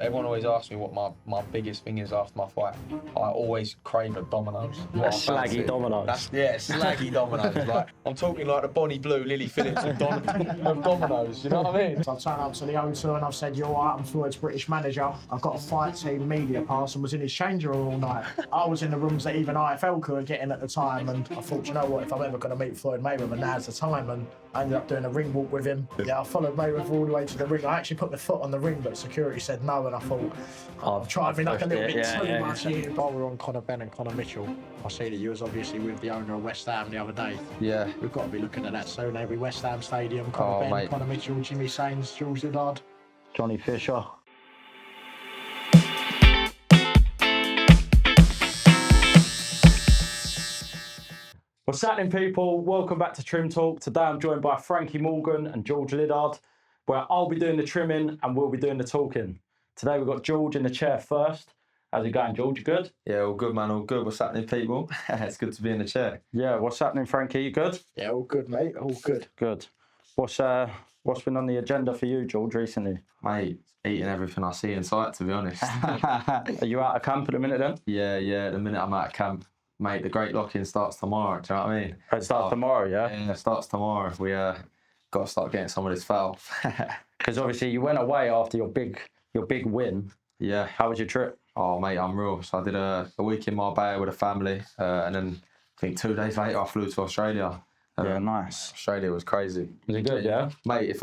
Everyone always asks me what my biggest thing is after my fight. I always crave a Domino's. Slaggy Domino's. Slaggy Domino's. Like, I'm talking like the Bonnie Blue, Lily Phillips of Domino's. You know what I mean? I've turned up to the O2 and I've said, "You're right, I'm Floyd's British manager. I've got a fight team media pass," and was in his change room all night. I was in the rooms that even IFL couldn't get in at the time, and I thought, you know what, if I'm ever going to meet Floyd Mayweather, now's the time. And I ended up doing a ring walk with him. Yeah, I followed Mayweather all the way to the ring. I actually put my foot on the ring, but security said no, and I thought, I've tried me like a little bit too much here. While we're on Conor Benn and Conor Mitchell, I see that you was obviously with the owner of West Ham the other day. Yeah. We've got to be looking at that soon. Every West Ham stadium, Conor Benn, mate. Conor Mitchell, Jimmy Sains, Jules Liddard. Johnny Fisher. What's happening, people? Welcome back to Trim Talk. Today I'm joined by Frankie Morgan and George Liddard, where I'll be doing the trimming and we'll be doing the talking. Today we've got George in the chair first. How's it going, George? You good? Yeah, all good, man. All good. What's happening, people? It's good to be in the chair. Yeah, what's happening, Frankie? You good? Yeah, all good, mate. All good. Good. What's been on the agenda for you, George, recently? Mate, eating everything I see in sight, to be honest. Are you out of camp at the minute then? Yeah. The minute I'm out of camp, mate, the great lock-in starts tomorrow. Do you know what I mean? It starts tomorrow, yeah? Yeah, it starts tomorrow. We got to start getting some of this foul. Because obviously you went away after your big win. Yeah. How was your trip? Oh, mate, I'm real. So I did a week in Marbella with a family, and then I think 2 days later I flew to Australia. Yeah, nice. Australia was crazy. Was it good, yeah? Mate,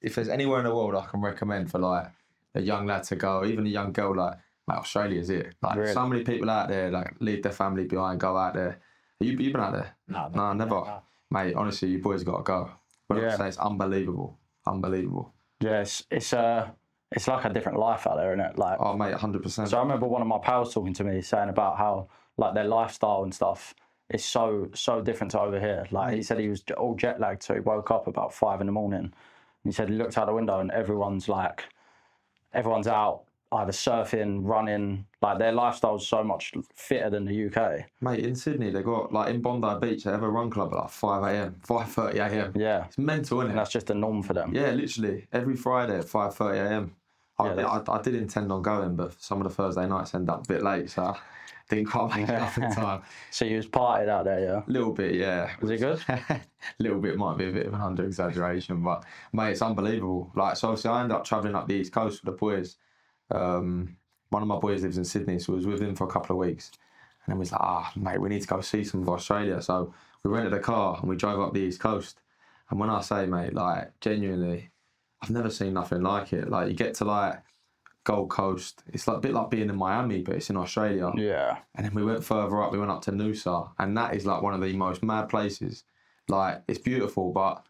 if there's anywhere in the world I can recommend for like a young lad to go, even a young girl, like, mate, Australia's it. Like, really? So many people out there like leave their family behind, go out there. You been out there? No, never. No. Mate, honestly, you boys got to go. But Yeah. I say it's unbelievable. Yeah, it's like a different life out there, isn't it? Like, Oh, mate, 100%. so I remember one of my pals talking to me saying about how like their lifestyle and stuff is so different to over here. Like he said he was all jet lagged, so he woke up about 5 a.m. and he said he looked out the window and everyone's out either surfing, running. Like their lifestyle's so much fitter than the UK. Mate, in Sydney, they got, like, in Bondi Beach, they have a run club at like 5 a.m, 5:30 a.m. Yeah, It's mental, isn't and it? that's just the norm for them. Yeah, literally. Every Friday at 5:30 a.m. I did intend on going, but some of the Thursday nights end up a bit late, so I didn't quite make enough in time. So you was partied out there, yeah? A little bit, yeah. Was it good? A little bit might be a bit of an under-exaggeration, but, mate, it's unbelievable. Like, so obviously I ended up travelling up the East Coast with the boys. One of my boys lives in Sydney, so I was with him for a couple of weeks. And then we was like, mate, we need to go see some of Australia. So we rented a car and we drove up the East Coast. And when I say, mate, like, genuinely, I've never seen nothing like it. Like, you get to, like, Gold Coast. It's like a bit like being in Miami, but it's in Australia. Yeah. And then we went further up. We went up to Noosa. And that is, like, one of the most mad places. Like, it's beautiful, but,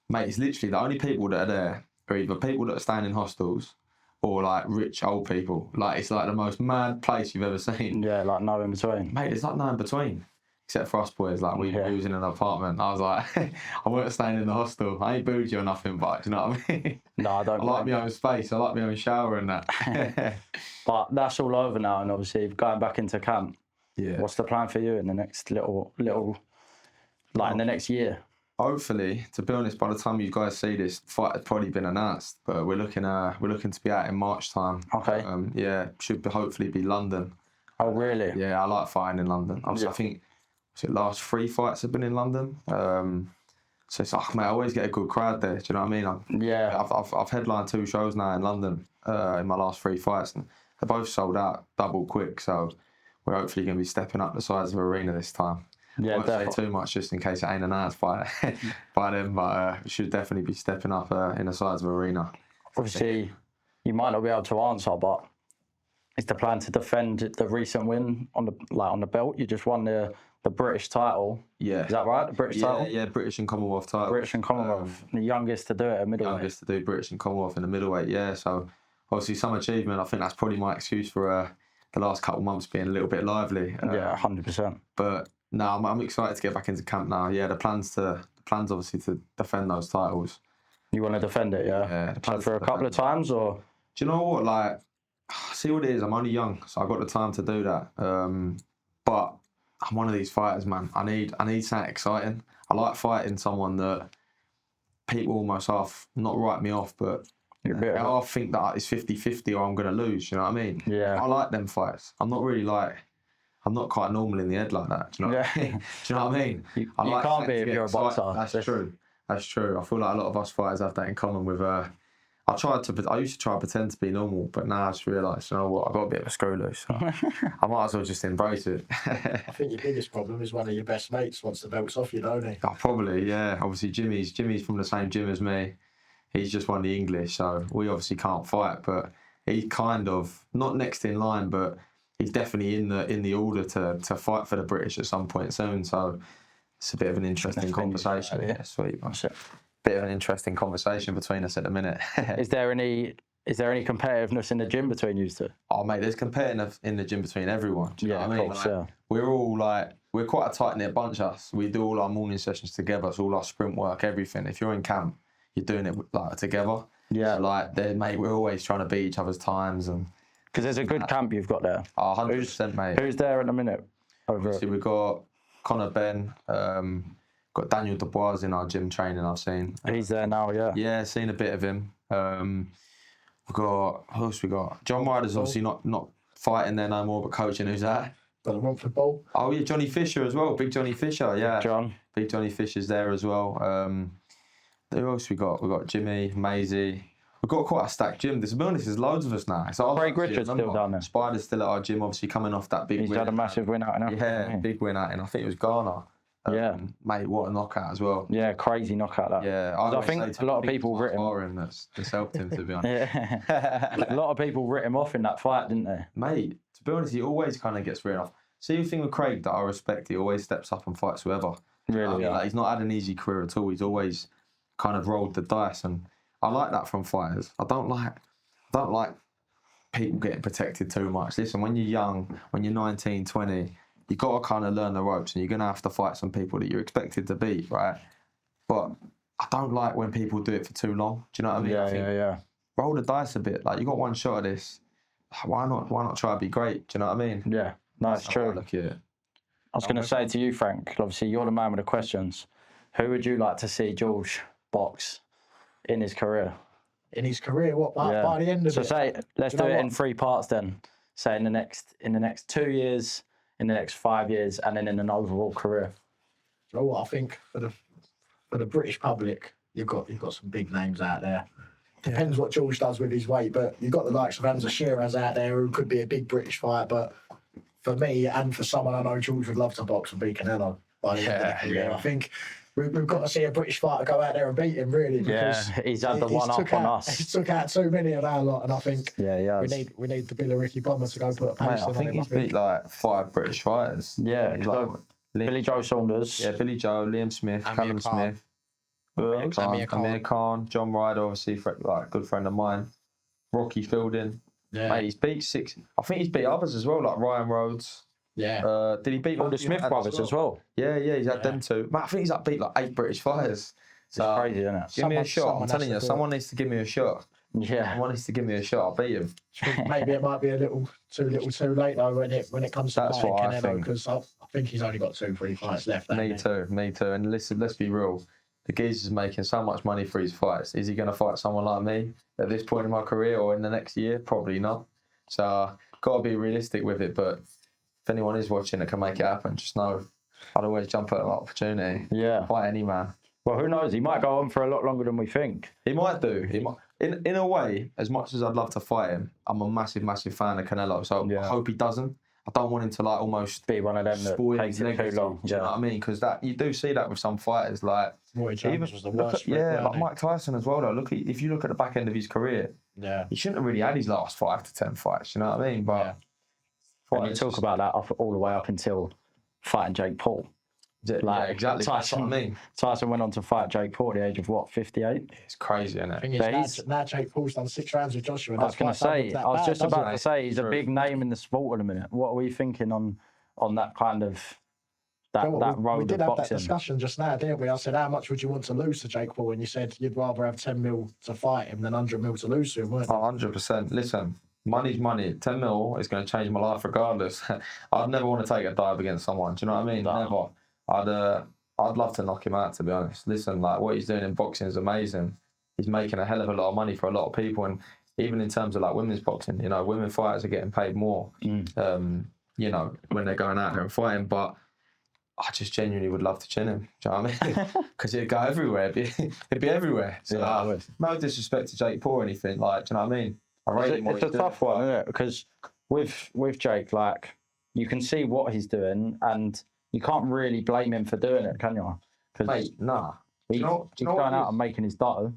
mate, it's literally the only people that are there are either people that are staying in hostels or, like, rich old people. Like, it's, like, the most mad place you've ever seen. Yeah, like no in between. Mate, there's, like, no in between. Except for us boys, like, we was in an apartment. I was like, I weren't staying in the hostel. I ain't bougie or nothing, but do you know what I mean? No, I don't. I like my own space. I like my own shower and that. But that's all over now, and obviously going back into camp. Yeah. What's the plan for you in the next little, like in the next year? Hopefully, to be honest, by the time you guys see this, fight has probably been announced. But we're looking to be out in March time. Okay. Should hopefully be London. Oh, really? Yeah, I like fighting in London. I think last 3 fights have been in London. So it's like, mate, I always get a good crowd there. Do you know what I mean? Yeah. I've headlined 2 shows now in London in my last 3 fights, and they're both sold out double quick. So we're hopefully going to be stepping up the size of arena this time. Yeah, I won't say too much just in case it ain't announced by them, but we should definitely be stepping up in the size of arena. Obviously, you might not be able to answer, but is the plan to defend the recent win on the belt? You just won the British title. Yeah. Is that right? The British title? Yeah, British and Commonwealth title. British and Commonwealth. The youngest to do it at middleweight. Youngest to do British and Commonwealth in the middleweight, yeah. So obviously some achievement. I think that's probably my excuse for the last couple of months being a little bit lively. Yeah, 100%. But no, I'm excited to get back into camp now. Yeah, the plans obviously to defend those titles. You want to defend it, yeah? Yeah. So for a couple of times, or? Do you know what? Like, see what it is. I'm only young, so I've got the time to do that. But I'm one of these fighters, man. I need something exciting. I like fighting someone that people almost not write me off, but I think that it's 50-50 or I'm going to lose. You know what I mean? Yeah. I like them fights. I'm not quite normal in the head like that. Do you know what I mean? Do you know what I mean? You like can't be if you're a boxer. That's true. That's true. I feel like a lot of us fighters have that in common with. I used to try to pretend to be normal, but now I just realise, you know what, I've got a bit of a screw loose. So I might as well just embrace it. I think your biggest problem is one of your best mates wants the belts off you, don't he? Oh, probably, yeah. Obviously, Jimmy's from the same gym as me. He's just won the English, so we obviously can't fight. But he's kind of not next in line, but he's definitely in the order to fight for the British at some point soon. So it's a bit of an interesting conversation. Yeah, sweet. Bit of an interesting conversation between us at the minute. Is there any competitiveness in the gym between you two? Oh mate, there's competitiveness in the gym between everyone. Do you know what I mean? Course, yeah. We're all we're quite a tight knit bunch. Us, we do all our morning sessions together. It's all our sprint work, everything. If you're in camp, you're doing it together. Yeah. So, mate, we're always trying to beat each other's times and. Because there's a good camp you've got there. Oh, 100%, mate. Who's there at the minute? Obviously, we've got Connor Ben. Got Daniel Dubois in our gym training. I've seen. He's there now, yeah. Yeah, seen a bit of him. We've got who else we got? John Ryder's obviously not fighting there no more, but coaching. Who's that? Got the Romford Bowl. Oh yeah, Johnny Fisher as well. Big Johnny Fisher, yeah. Big Johnny Fisher's there as well. Who else we got? We've got Jimmy, Maisie. We've got quite a stacked gym. To be honest, there's loads of us now. Craig Richards still down there. Spider's still at our gym, obviously coming off that big win. He's had a massive win out in Africa. Yeah, big win out in, I think it was Ghana. Mate, what a knockout as well. Yeah, crazy knockout that. Yeah, I think a lot of people writ him. That's helped him, to be honest. Yeah. A lot of people writ him off in that fight, didn't they? Mate, to be honest, he always kind of gets written off. See, the thing with Craig that I respect, he always steps up and fights whoever. Really, yeah. He's not had an easy career at all. He's always kind of rolled the dice, and I like that from fighters. I don't like people getting protected too much. Listen, when you're young, when you're 19, 20, you've got to kind of learn the ropes, and you're going to have to fight some people that you're expected to beat, right? But I don't like when people do it for too long. Do you know what I mean? Yeah. Roll the dice a bit. Like, you got one shot at this. Why not try to be great? Do you know what I mean? Yeah, no, it's true. Look at it. I was going to say to you, Frank, obviously you're the man with the questions. Who would you like to see George box in his career? In his career, what by the end of it? So let's do it in 3 parts then. Say in the next 2 years, in the next 5 years, and then in an overall career. So what I think for the British public, you've got some big names out there. Depends what George does with his weight, but you've got the likes of Hamza Shiraz out there who could be a big British fight. But for me and for someone I know, George would love to box and beat Canelo by the end of the career. I think we've got to see a British fighter go out there and beat him, really. Because he's had the one up on us. He took out too many of our lot, and I think we need the Billericay Bomber to go put a pace on him. I think he's beat like 5 British fighters. Yeah, Billy Joe Saunders. Yeah, Billy Joe, Liam Smith, Callum Smith. Amir Khan, John Ryder, obviously, like good friend of mine. Rocky Fielding. Yeah. Mate, he's beat 6. I think he's beat others as well, like Ryan Rhodes. Yeah. Did he beat all the Smith brothers as well? Yeah, he's had them too. Mate, I think he's beat like 8 British fighters. It's crazy, isn't it? Give me a shot. I'm telling you, someone needs to give me a shot. Yeah. Someone needs to give me a shot. I'll beat him. Maybe it might be a little too late though when it comes to fighting Canelo, because I think he's only got 2-3 fights left. Me too. And listen, let's be real. The geezer's making so much money for his fights. Is he going to fight someone like me at this point in my career or in the next year? Probably not. So, got to be realistic with it. But if anyone is watching that can make it happen, just know I'd always jump at an opportunity. Yeah. Fight any man. Well, who knows? He might go on for a lot longer than we think. He might do. He might. In a way, as much as I'd love to fight him, I'm a massive fan of Canelo. So I hope he doesn't. I don't want him to like almost be one of them that takes it too long. Do you know what I mean? Because that you do see that with some fighters, like even was the worst. Like Mike Tyson as well. Though, if you look at the back end of his career, he shouldn't have really had his last 5 to 10 fights. You know what I mean? But and you talk about that all the way up until fighting Jake Paul. Like, exactly. Tyson, that's what I mean. Tyson went on to fight Jake Paul at the age of what, 58? It's crazy, isn't it? Thing is, now Jake Paul's done 6 rounds with Joshua. I was just about to say he's a big name in the sport at the minute. What are we thinking on that kind of that road of boxing? We did have that discussion just now, didn't we? I said, how much would you want to lose to Jake Paul? And you said you'd rather have 10 mil to fight him than 100 mil to lose to him, weren't you? 100%. Listen, money's money. 10 mil is going to change my life regardless. I'd never want to take a dive against someone. Do you know what I mean? No. Never. I'd love to knock him out, to be honest. Listen, like what he's doing in boxing is amazing. he's making a hell of a lot of money for a lot of people. And even in terms of like women's boxing, you know, women fighters are getting paid more, you know, when they're going out there and fighting. But I just genuinely would love to chin him. Do you know what I mean? Because he'd go everywhere. It'd be everywhere. So, no disrespect to Jake Paul or anything. Like, do you know what I mean? It's a tough one, isn't it? Because with Jake, like, you can see what he's doing, and you can't really blame him for doing it, can you? Mate, nah. He's going out and making his dough.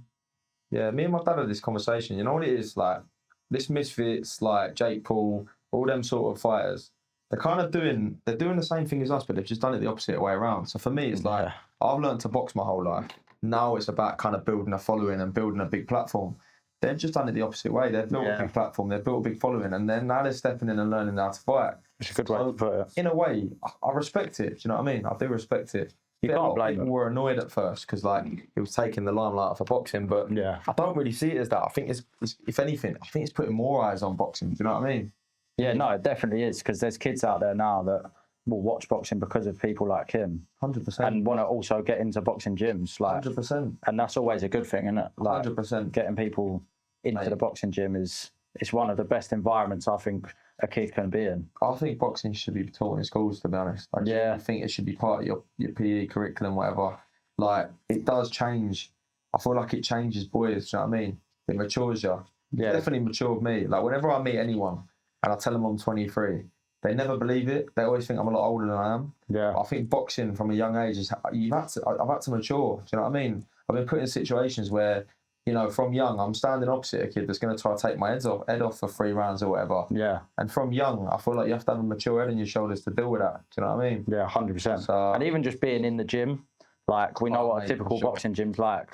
Yeah, me and my dad had this conversation. You know what it is? Like, this Misfits, like Jake Paul, all them sort of fighters, they're doing the same thing as us, but they've just done it the opposite way around. So for me, it's like, I've learned to box my whole life. Now it's about kind of building a following and building a big platform. They've just done it the opposite way. They've built a big platform, they've built a big following, and then now they're stepping in and learning how to fight. It's a good way to put it. In a way, I respect it. Do you know what I mean? I do respect it. You can't blame people them. were annoyed at first because like it was taking the limelight off of boxing, but I don't really see it as that. I think it's if anything, I think it's putting more eyes on boxing. Do you know what I mean? Yeah, no, it definitely is, because there's kids out there now that will watch boxing because of people like him. 100%. And want to also get into boxing gyms. Like 100%. And that's always a good thing, isn't it? Like, 100%. Getting people into the boxing gym it's one of the best environments I think a kid can be in. I think boxing should be taught in schools, to be honest. I think it should be part of your PE curriculum, whatever. Like, it does change. I feel like it changes boys, do you know what I mean? It matures you. Yeah. It definitely matured me. Like, whenever I meet anyone and I tell them I'm 23, they never believe it. They always think I'm a lot older than I am. Yeah. I think boxing from a young age I've had to mature. Do you know what I mean? I've been put in situations where, you know, from young, I'm standing opposite a kid that's going to try to take my head off for 3 rounds or whatever. Yeah. And from young, I feel like you have to have a mature head on your shoulders to deal with that. Do you know what I mean? Yeah, 100%. So, and even just being in the gym, like, we know what a typical boxing gym's like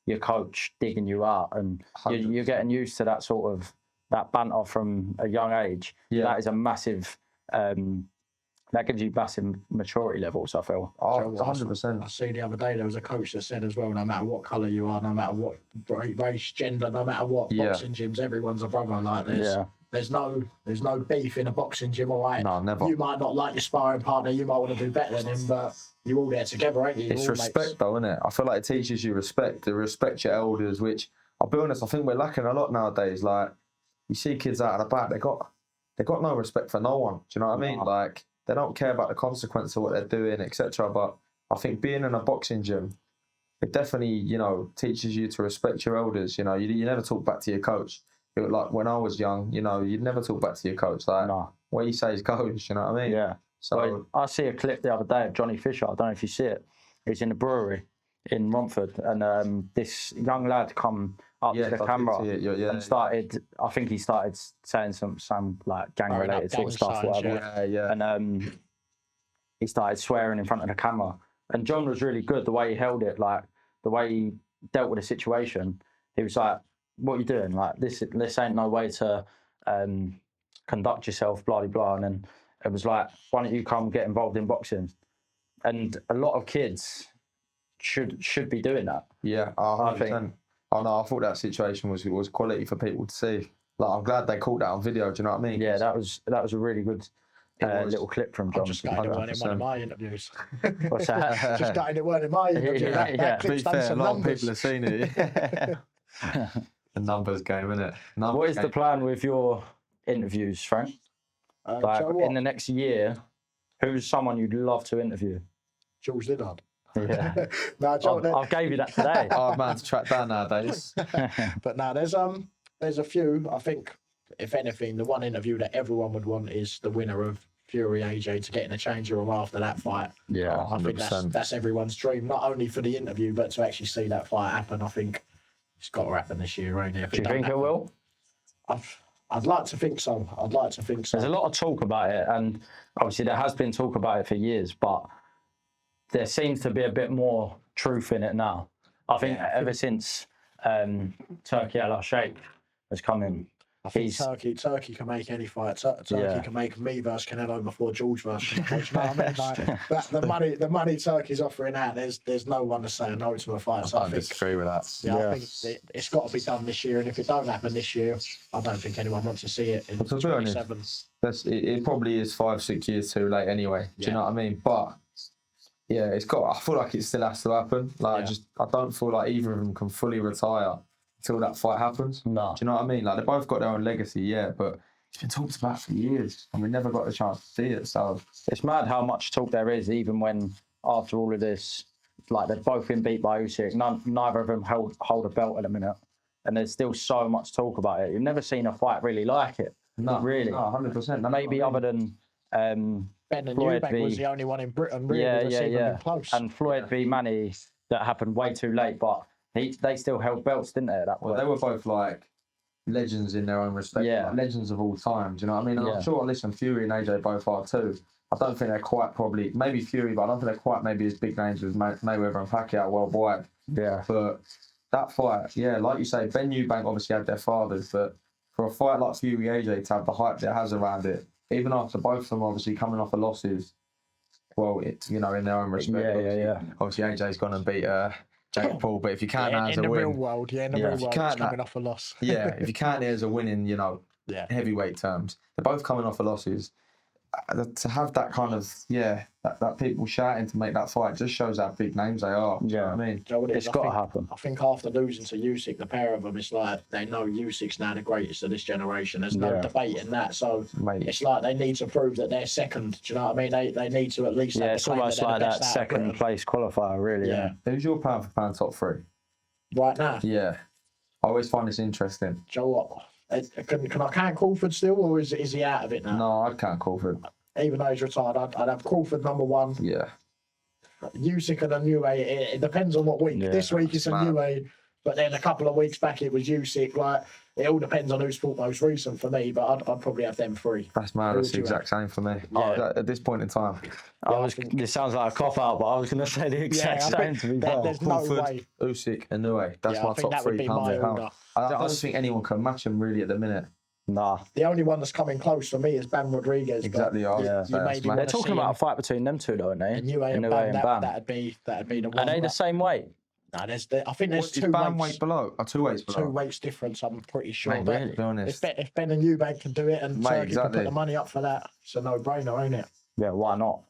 your coach digging you out, and you're getting used to that sort of, that banter from a young age. Yeah. That is a massive, that gives you massive maturity levels, I feel. Oh, 100%. I see the other day there was a coach that said as well, no matter what colour you are, no matter what race, gender, no matter what, boxing gyms, everyone's a brother. Like, there's no beef in a boxing gym, all right? No, never. You might not like your sparring partner, you might want to do better than him, but you're all there together, ain't you? It's respect, though, isn't it? I feel like it teaches you respect, to respect your elders, which, I'll be honest, I think we're lacking a lot nowadays. Like, you see kids out of the back, they got no respect for no one. Do you know what I mean? Like, they don't care about the consequence of what they're doing, etc. But I think being in a boxing gym, it definitely, you know, teaches you to respect your elders. You know, you never talk back to your coach. Like, when I was young, you know, you'd never talk back to your coach. Like, what you say is goes. You know what I mean? Yeah. So I see a clip the other day of Johnny Fisher. I don't know if you see it. He's in a brewery in Romford, and this young lad come up to the camera and started. I think he started saying some like gang related sort of stuff, whatever. And he started swearing in front of the camera. And John was really good, the way he held it, like the way he dealt with the situation. He was like, "What are you doing? Like, this ain't no way to conduct yourself, blah blah blah." And then it was like, "Why don't you come get involved in boxing?" And a lot of kids should be doing that. Yeah, 100%. Oh no, I thought that situation was quality for people to see. Like, I'm glad they caught that on video. Do you know what I mean? Yeah, that was a really good little clip from John. I just got it in one of my interviews. What's that? Just got it in my interview. To be fair, a lot of people have seen it. The numbers game, innit? What is the plan with your interviews, Frank? Like, in the next year, who's someone you'd love to interview? George Liddard. Yeah. I gave you that today. Hard man to track down nowadays. But no, there's a few. I think, if anything, the one interview that everyone would want is the winner of Fury AJ to get in the change room after that fight. Yeah, I think that's everyone's dream, not only for the interview, but to actually see that fight happen. I think it's got to happen this year, ain't it? Do you think it will? I'd like to think so. There's a lot of talk about it, and obviously there has been talk about it for years, but there seems to be a bit more truth in it now. I think ever since Turkey Al Sheikh has come in, I think Turkey can make any fight. Turkey can make me versus Canelo before George versus George. You know what I mean? Like, the money Turkey's offering out, there's no one to say no to a fight. So I disagree with that. Yeah, I think it's got to be done this year, and if it don't happen this year, I don't think anyone wants to see it in 2027. It probably is 5-6 years too late anyway. Do you know what I mean? But Yeah, it's got. I feel like it still has to happen. Like, I don't feel like either of them can fully retire until that fight happens. No. Do you know what I mean? Like, they both got their own legacy, yeah, but it's been talked about for years, and we never got the chance to see it. So it's mad how much talk there is, even when after all of this, like they've both been beat by Usyk. Neither of them hold a belt at the minute, and there's still so much talk about it. You've never seen a fight really like it. no, really, no, 100%. maybe other than. Ben and Floyd Eubank was the only one in Britain really that's even been close. And Floyd v Manny, that happened way too late, but they still held belts, didn't they? At that point? Well, they were both like legends in their own respect. Yeah. Like, legends of all time. Do you know what I mean? And I'm sure, listen, Fury and AJ both are too. I don't think they're quite probably, maybe Fury, but I don't think they're quite maybe as big names as Mayweather and Pacquiao worldwide. Yeah. But that fight, yeah, like you say, Ben Eubank obviously had their fathers, but for a fight like Fury AJ to have the hype that it has around it, even after both of them obviously coming off the losses, well, it's, you know, in their own respect. Obviously AJ's gone and beat Jake Paul, but if you count that as a win, in the real world, it's coming off a loss. Yeah, if you count it as a win in, you know, heavyweight terms, they're both coming off the losses. To have that kind of that people shouting to make that fight just shows how big names they are. Yeah, you know what I mean, you know what it's got to happen. I think after losing to Usyk, the pair of them, it's like they know Usyk's now the greatest of this generation. There's no debate in that. So it's like they need to prove that they're second. Do you know what I mean? They need to at least. Yeah, it's almost like that second place qualifier, really. Yeah. Who's your pound for pound top three right now? Yeah, I always find this interesting. Do you know what? Can I count Crawford still, or is he out of it now? No, I can't Crawford. Even though he's retired, I'd have Crawford number one. Yeah. Usyk and a new A. It depends on what week. Yeah, this week it's a new A, but then a couple of weeks back it was Usyk. Like, it all depends on who's fought most recent for me, but I'd probably have them three. That's mad. That's the exact same for me. Yeah. At this point in time. This sounds like a cop out, but I was going to say the exact same to be fair. There's no way. Usyk and Nue. That's my top three pound for pound. I don't think anyone can match them really at the minute. Nah. The only one that's coming close for me is Bam Rodriguez. Exactly. They're talking about a fight between them two, though, aren't they? And Nue and Bam. That'd be the one. Are they the same weight? No, I think there's two Bam weights. Weight below? 2 weights below? 2 weights difference, I'm pretty sure. Mate, really? Be honest. If Ben and Eubank can do it and Turkey can put the money up for that, it's a no-brainer, ain't it? Yeah, why not?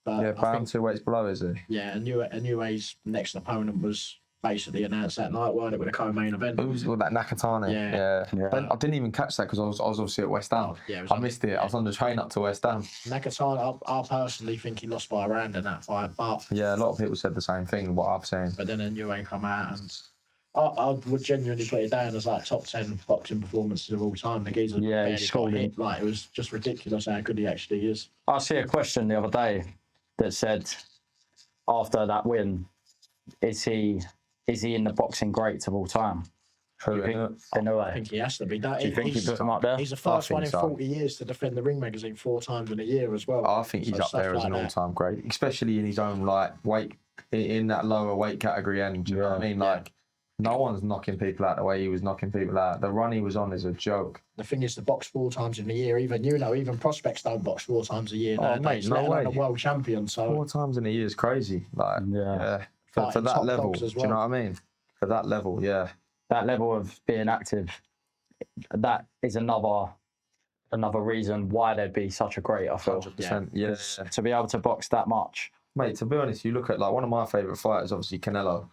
But Bam 2 weights below, is he? Yeah, and Nue's next opponent was basically announced that night, weren't it, with a co-main event? Who's that Nakatani? Yeah. I didn't even catch that because I was obviously at West Ham. I missed it. I was on the train up to West Ham. Nakatani, I personally think he lost by a round in that fight, but yeah, a lot of people said the same thing. What I've seen. But then Nue come out and I would genuinely put it down as like top 10 boxing performances of all time. The geezer barely got hit. Like, it was just ridiculous how good he actually is. I see a question the other day that said, after that win, is he in the boxing greats of all time? I think he has to be. Do you think he put him up there? He's the first one in 40 years to defend the Ring magazine 4 times in a year as well. I think he's up there as an all-time great, especially in his own weight, in that lower weight category. And do you know what I mean? Like, no one's knocking people out the way he was knocking people out. The run he was on is a joke. The thing is, to box 4 times in a year, even prospects don't box 4 times a year. Mate, no way. A world champion. So 4 times in a year is crazy. Like, for that level, do you know what I mean? For that level, that level of being active, that is another reason why they'd be such a great. I feel. 100%. To be able to box that much, mate. To be honest, you look at like one of my favourite fighters, obviously Canelo.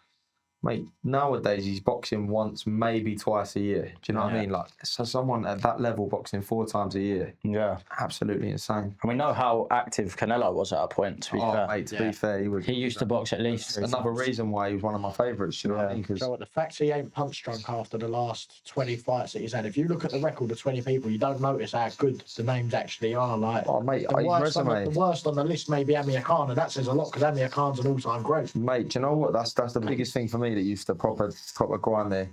Mate, nowadays he's boxing once, maybe twice a year. Do you know what I mean? Like, so someone at that level boxing 4 times a year. Yeah. Absolutely insane. And we know how active Canelo was at a point, to be fair. Mate, to be fair, he used to box at least 3 another times. reason why he was one of my favourites, you know what I mean? The fact he ain't punch drunk after the last 20 fights that he's had, if you look at the record of 20 people, you don't notice how good the names actually are. Like, mate, the worst on the list may be Amir Khan, and that says a lot because Amir Khan's an all-time great. Mate, do you know what? That's the biggest thing for me that used to proper grind there.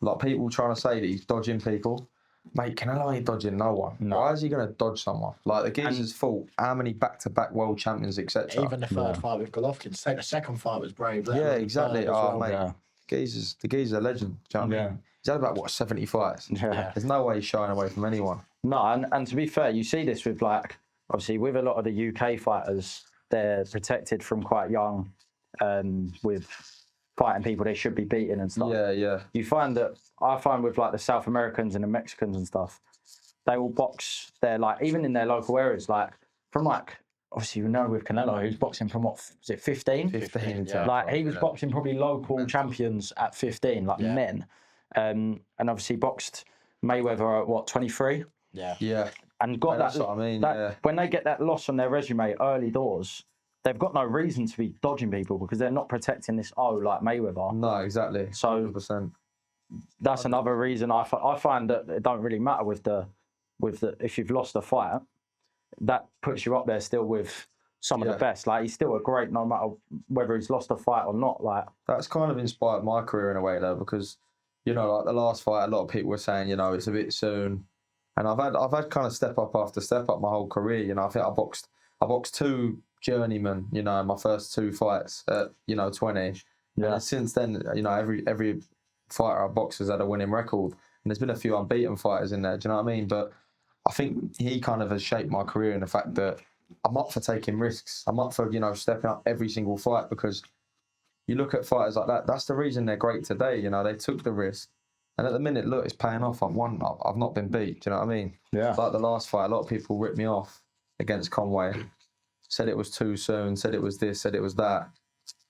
Like, people trying to say that he's dodging people. Mate, Canelo ain't dodging no one. No. Why is he going to dodge someone? Like, the geezer's fought how many back-to-back world champions, etc. Even the third fight with Golovkin. Say the second fight was brave. Exactly. Mate, the geezer's a legend. Do you know what I mean? He's had about, 70 fights? Yeah. There's no way he's shying away from anyone. No, and to be fair, you see this with, like, obviously with a lot of the UK fighters, they're protected from quite young, with fighting people they should be beating and stuff. Yeah. You find that, I find with like the South Americans and the Mexicans and stuff, they will box their, like, even in their local areas, like from like obviously, you know, with Canelo, he was boxing from what, was it 15? 15, yeah. Like, he was boxing probably local champions at 15, like men. And obviously boxed Mayweather at what, 23? Yeah. And got That's what I mean, when they get that loss on their resume early doors, they've got no reason to be dodging people because they're not protecting this like Mayweather. No, exactly. So 100%. That's another reason I find that it don't really matter with the if you've lost a fight, that puts you up there still with some of the best. Like, he's still a great no matter whether he's lost a fight or not. Like, that's kind of inspired my career in a way though, because you know, like the last fight, a lot of people were saying, you know, it's a bit soon, and I've had kind of step up after step up my whole career. You know, I think I boxed 2 journeymen, you know, in my first 2 fights at, you know, 20. Yeah. And since then, you know, every fighter I boxed has had a winning record, and there's been a few unbeaten fighters in there. Do you know what I mean? But I think he kind of has shaped my career in the fact that I'm up for taking risks. I'm up for, you know, stepping up every single fight, because you look at fighters like that, that's the reason they're great today. You know, they took the risk. And at the minute, look, it's paying off. I've won. I've not been beat. Do you know what I mean? Yeah. Like the last fight, a lot of people ripped me off against Conway. Said it was too soon, said it was this, said it was that.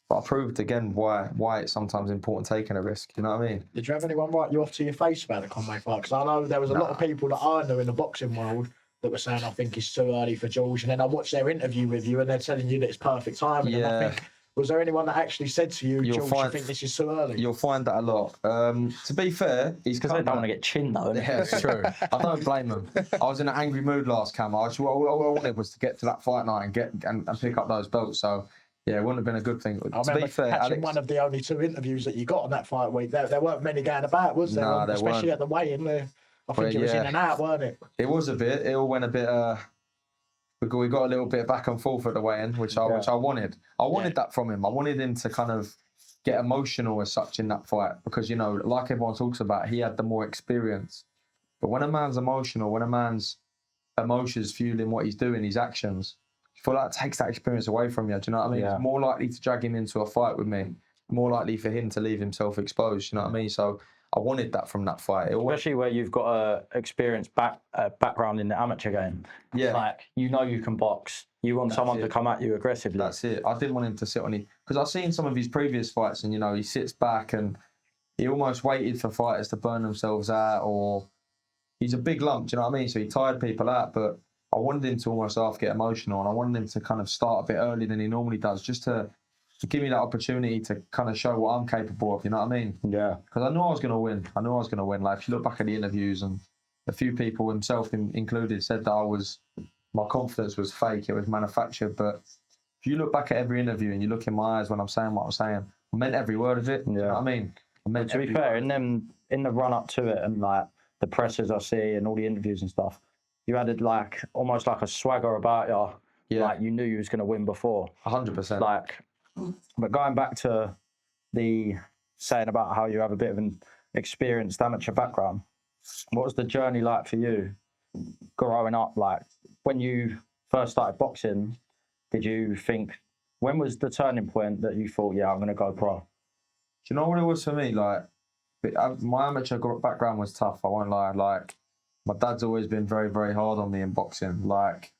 But I proved again why it's sometimes important taking a risk. You know what I mean? Did you have anyone write you off to your face about the Conway fight? Because I know there was a lot of people that I knew in the boxing world that were saying, I think it's too early for George. And then I watched their interview with you and they're telling you that it's perfect timing. Yeah. And I think, was there anyone that actually said to you, George, you think this is too early? You'll find that a lot. To be fair, he's because they don't want to get chinned though. Yeah, it's true. I don't blame him. I was in an angry mood last camp. All I wanted was to get to that fight night and pick up those belts. So yeah, it wouldn't have been a good thing. I remember catching one of the only 2 interviews that you got on that fight week. There weren't many going about, was there? No, there especially weren't. at the weigh-in. I think it was in and out, weren't it? It was a bit. It all went a bit. We got a little bit back and forth at the weigh-in, which I wanted. I wanted that from him. I wanted him to kind of get emotional as such in that fight, because, you know, like everyone talks about, he had the more experience. But when a man's emotional, when a man's emotions fueling what he's doing, his actions, I feel like it takes that experience away from you. Do you know what I mean? Yeah. It's more likely to drag him into a fight with me, more likely for him to leave himself exposed. You know what I mean? So I wanted that from that fight. Especially where you've got a experienced background in the amateur game. Yeah. Like, you know you can box. You want someone to come at you aggressively. That's it. I didn't want him to sit on it. Because I've seen some of his previous fights and, you know, he sits back and he almost waited for fighters to burn themselves out, or he's a big lump, do you know what I mean? So he tired people out, but I wanted him to almost half get emotional, and I wanted him to kind of start a bit earlier than he normally does, just to give me that opportunity to kind of show what I'm capable of, you know what I mean? Yeah. Because I knew I was going to win. Like, if you look back at the interviews, and a few people, himself included, said that my confidence was fake, it was manufactured. But if you look back at every interview and you look in my eyes when I'm saying what I'm saying, I meant every word of it. Yeah. You know what I mean? To be fair, in the run up to it, and like the presses I see and all the interviews and stuff, you added like almost like a swagger about you. Yeah. Like, you knew you was going to win before. 100%. Like, but going back to the saying about how you have a bit of an experienced amateur background, what was the journey like for you growing up? Like, when you first started boxing, did you think, when was the turning point that you thought, yeah, I'm going to go pro? Do you know what it was for me? Like, my amateur background was tough, I won't lie. Like, my dad's always been very, very hard on me in boxing. Like,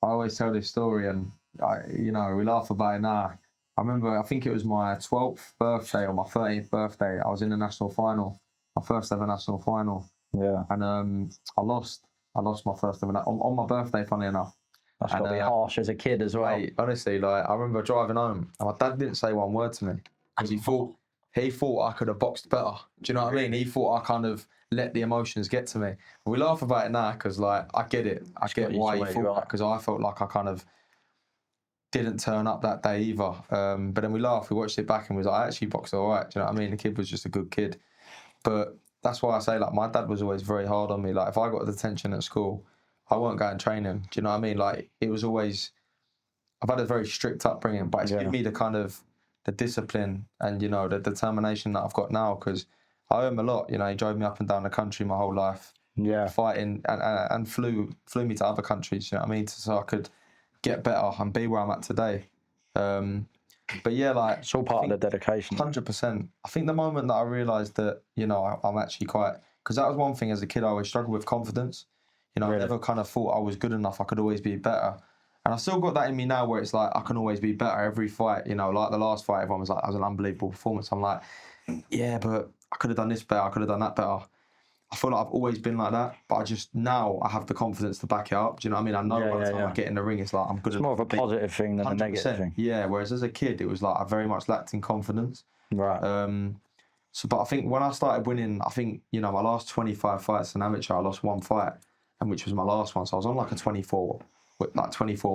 I always tell this story, and we laugh about it now. I remember, I think it was my 12th birthday or my 13th birthday, I was in the national final, my first ever national final. Yeah. And I lost my first ever, on my birthday, funny enough. That's got to be harsh as a kid as well. Mate, honestly, like, I remember driving home and my dad didn't say one word to me, because he thought I could have boxed better. Do you know what I mean? He thought I kind of let the emotions get to me. We laugh about it now because, like, I get it. I get why he thought that, because I felt like I kind of didn't turn up that day either. But then we laughed, we watched it back and we was like, I actually boxed all right. Do you know what I mean? The kid was just a good kid. But that's why I say, like, my dad was always very hard on me. Like, if I got detention at school, I weren't going training. Do you know what I mean? Like, it was always, I've had a very strict upbringing, but it's given me the kind of the discipline and, you know, the determination that I've got now, because I owe him a lot. You know, he drove me up and down the country my whole life, fighting, and flew me to other countries, you know what I mean, so I could get better and be where I'm at today. But yeah, like, it's all part of the dedication. 100%. I think the moment that I realised that, you know, I'm actually quite, because that was one thing as a kid, I always struggled with confidence. You know, I never kind of thought I was good enough. I could always be better. And I still got that in me now where it's like, I can always be better every fight. You know, like the last fight, everyone was like, that was an unbelievable performance. I'm like, yeah, but I could have done this better. I could have done that better. I feel like I've always been like that, but I just, now I have the confidence to back it up. Do you know what I mean? I know by the time I get in the ring, it's like, I'm good. It's more of a positive thing than a negative thing. Yeah, whereas as a kid, it was like, I very much lacked in confidence. Right. But I think when I started winning, I think, you know, my last 25 fights as an amateur, I lost one fight, and which was my last one. So I was on like a 24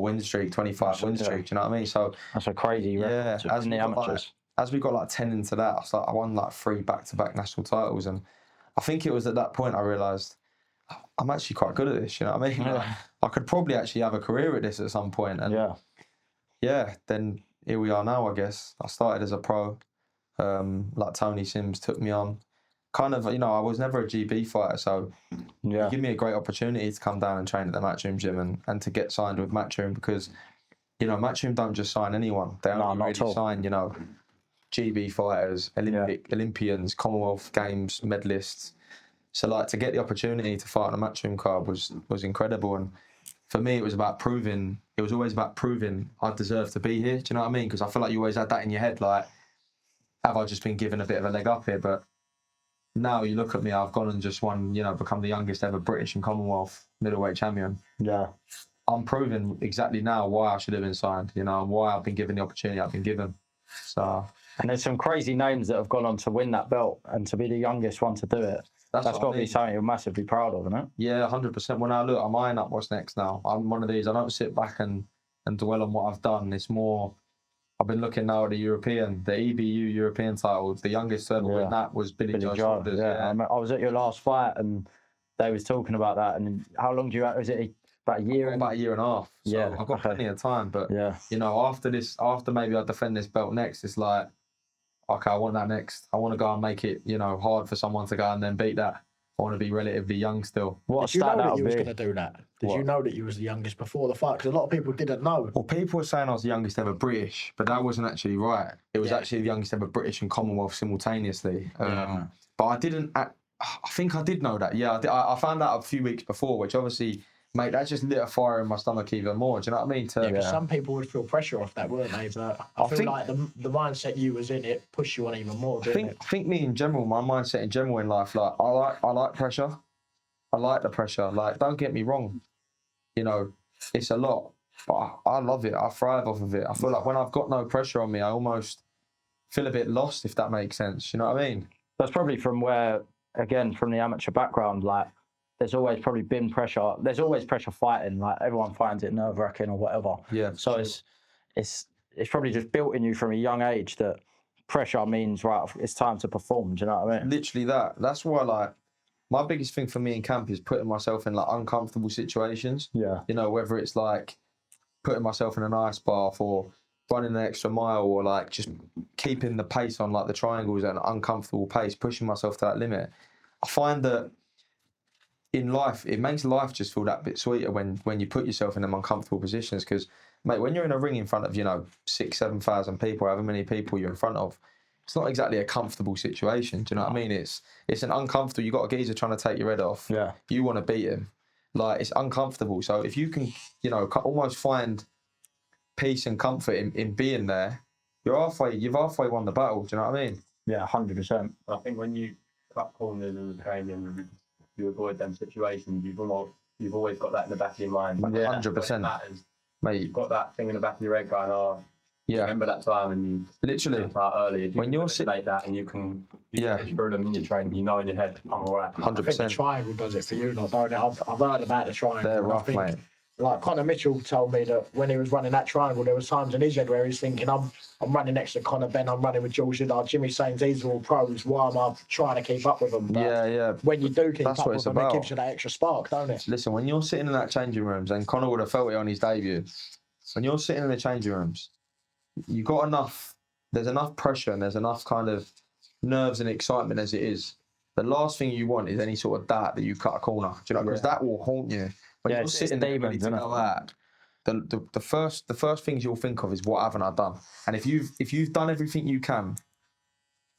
win streak, 25 win streak. Do you know what I mean? So that's a crazy record in the amateurs. As we got like 10 into that, I won like 3 back-to-back national titles, and I think it was at that point I realised I'm actually quite good at this. You know what I mean? Like, I could probably actually have a career at this at some point. And then here we are now. I guess I started as a pro. Like Tony Sims took me on. Kind of, you know, I was never a GB fighter, so it gave me a great opportunity to come down and train at the Matchroom gym and to get signed with Matchroom, because, you know, Matchroom don't just sign anyone. They only really sign, you know, GB fighters, Olympians, Commonwealth Games medalists. So like to get the opportunity to fight on a Matchroom card was incredible. And for me, it was about proving. It was always about proving I deserve to be here. Do you know what I mean? Because I feel like you always had that in your head, like, have I just been given a bit of a leg up here? But now you look at me, I've gone and just won, you know, become the youngest ever British and Commonwealth middleweight champion. Yeah. I'm proving exactly now why I should have been signed, you know, and why I've been given the opportunity I've been given. So. And there's some crazy names that have gone on to win that belt and to be the youngest one to do it. That's got to be something you're massively proud of, isn't it? Yeah, 100%. When I look, I'm eyeing up what's next now. I'm one of these, I don't sit back and dwell on what I've done. It's more, I've been looking now at the EBU European title. The youngest to ever win that was Billy Joe. Yeah. I was at your last fight and they was talking about that. And how long do you, was it about a year? About a year and a half. So I've got plenty of time. But, you know, after maybe I defend this belt next, it's like, okay, I want that next. I want to go and make it, you know, hard for someone to go and then beat that. I want to be relatively young still. Did you know that you was going to do that? Did you know that you was the youngest before the fight? Because a lot of people didn't know. Well, people were saying I was the youngest ever British, but that wasn't actually right. It was actually the youngest ever British and Commonwealth simultaneously. But I didn't. I think I did know that. Yeah, I found out a few weeks before, which obviously, mate, that just lit a fire in my stomach even more. Do you know what I mean? Because some people would feel pressure off that, weren't they? But I feel like the mindset you was in, it pushed you on even more. I think me in general, my mindset in general in life, like I like pressure. I like the pressure. Like, don't get me wrong, you know, it's a lot, but I love it. I thrive off of it. I feel like when I've got no pressure on me, I almost feel a bit lost, if that makes sense. You know what I mean? That's probably from where, again, from the amateur background, like, there's always probably been pressure. There's always pressure fighting. Like, everyone finds it nerve-wracking or whatever. Yeah. So it's probably just built in you from a young age that pressure means, right, it's time to perform. Do you know what I mean? Literally that. That's why, like, my biggest thing for me in camp is putting myself in like uncomfortable situations. Yeah. You know, whether it's like putting myself in an ice bath or running an extra mile or like just keeping the pace on like the triangles at an uncomfortable pace, pushing myself to that limit. I find that in life, it makes life just feel that bit sweeter when you put yourself in them uncomfortable positions. Because, mate, when you're in a ring in front of, you know, 6,000-7,000 people, however many people you're in front of, it's not exactly a comfortable situation. Do you know what I mean? It's an uncomfortable. You got a geezer trying to take your head off. Yeah. You want to beat him. Like, it's uncomfortable. So if you can, you know, almost find peace and comfort in being there, you've halfway won the battle. Do you know what I mean? Yeah, 100%. I think when you cut corners and training and you avoid them situations, you've always got that in the back of your mind. Yeah, 100%. Mate, you've got that thing in the back of your head going, remember that time, and you literally start early. When you're like that, and you can through them in your training, you know in your head, I'm alright. 100%. I think the triangle does it for you, not knowing it. I've heard about the triangle. They're rough, mate. Like Conor Mitchell told me that when he was running that triangle, there was times in his head where he's thinking, I'm running next to Conor Benn, I'm running with George Liddard, Jimmy Sains, these are all pros. Why am I trying to keep up with them? But when you do keep up with them, it gives you that extra spark, don't it? Listen, when you're sitting in that changing rooms, and Conor would have felt it on his debut, when you're sitting in the changing rooms, you got enough, there's enough pressure and there's enough kind of nerves and excitement as it is. The last thing you want is any sort of doubt that you cut a corner. Do you know? Because that will haunt you. When you're sitting there ready to go out, the first things you'll think of is, what haven't I done? And if you've done everything you can,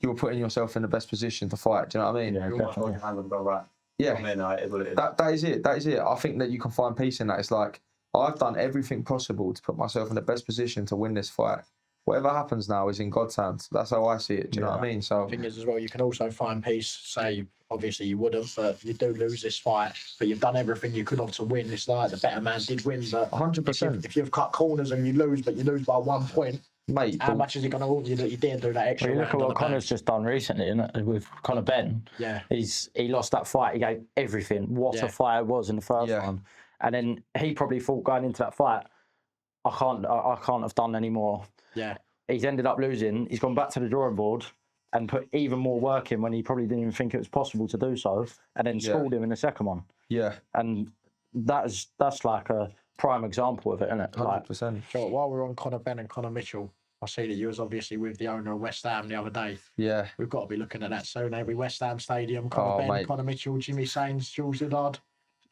you're putting yourself in the best position to fight. Do you know what I mean? Yeah, you're definitely. Your hands on the right. Yeah. That is it. That is it. I think that you can find peace in that. It's like, I've done everything possible to put myself in the best position to win this fight. Whatever happens now is in God's hands. That's how I see it. Do you know what I mean? So The thing is as well, you can also find peace. Say, obviously you wouldn't, but you do lose this fight, but you've done everything you could have to win. It's like the better man did win, but 100%. if you've cut corners and you lose, but you lose by 1 point, mate, how much is it going to haunt you that you didn't do that extra? Well, you look at round on what the bench? Connor's just done recently, innit? With Conor Ben. Yeah. He lost that fight. He gave everything. What Yeah. a fight it was in the first Yeah. one. And then he probably thought going into that fight, I can't have done any more. Yeah. He's ended up losing. He's gone back to the drawing board and put even more work in when he probably didn't even think it was possible to do so, and then schooled him in the second one. yeah, And that's like a prime example of it, isn't it? 100%. So while we're on Conor Ben and Conor Mitchell, I see that you was obviously with the owner of West Ham the other day. Yeah. We've got to be looking at that soon. Every West Ham stadium, Conor Ben, mate. Conor Mitchell, Jimmy Sains, Jules Liddard.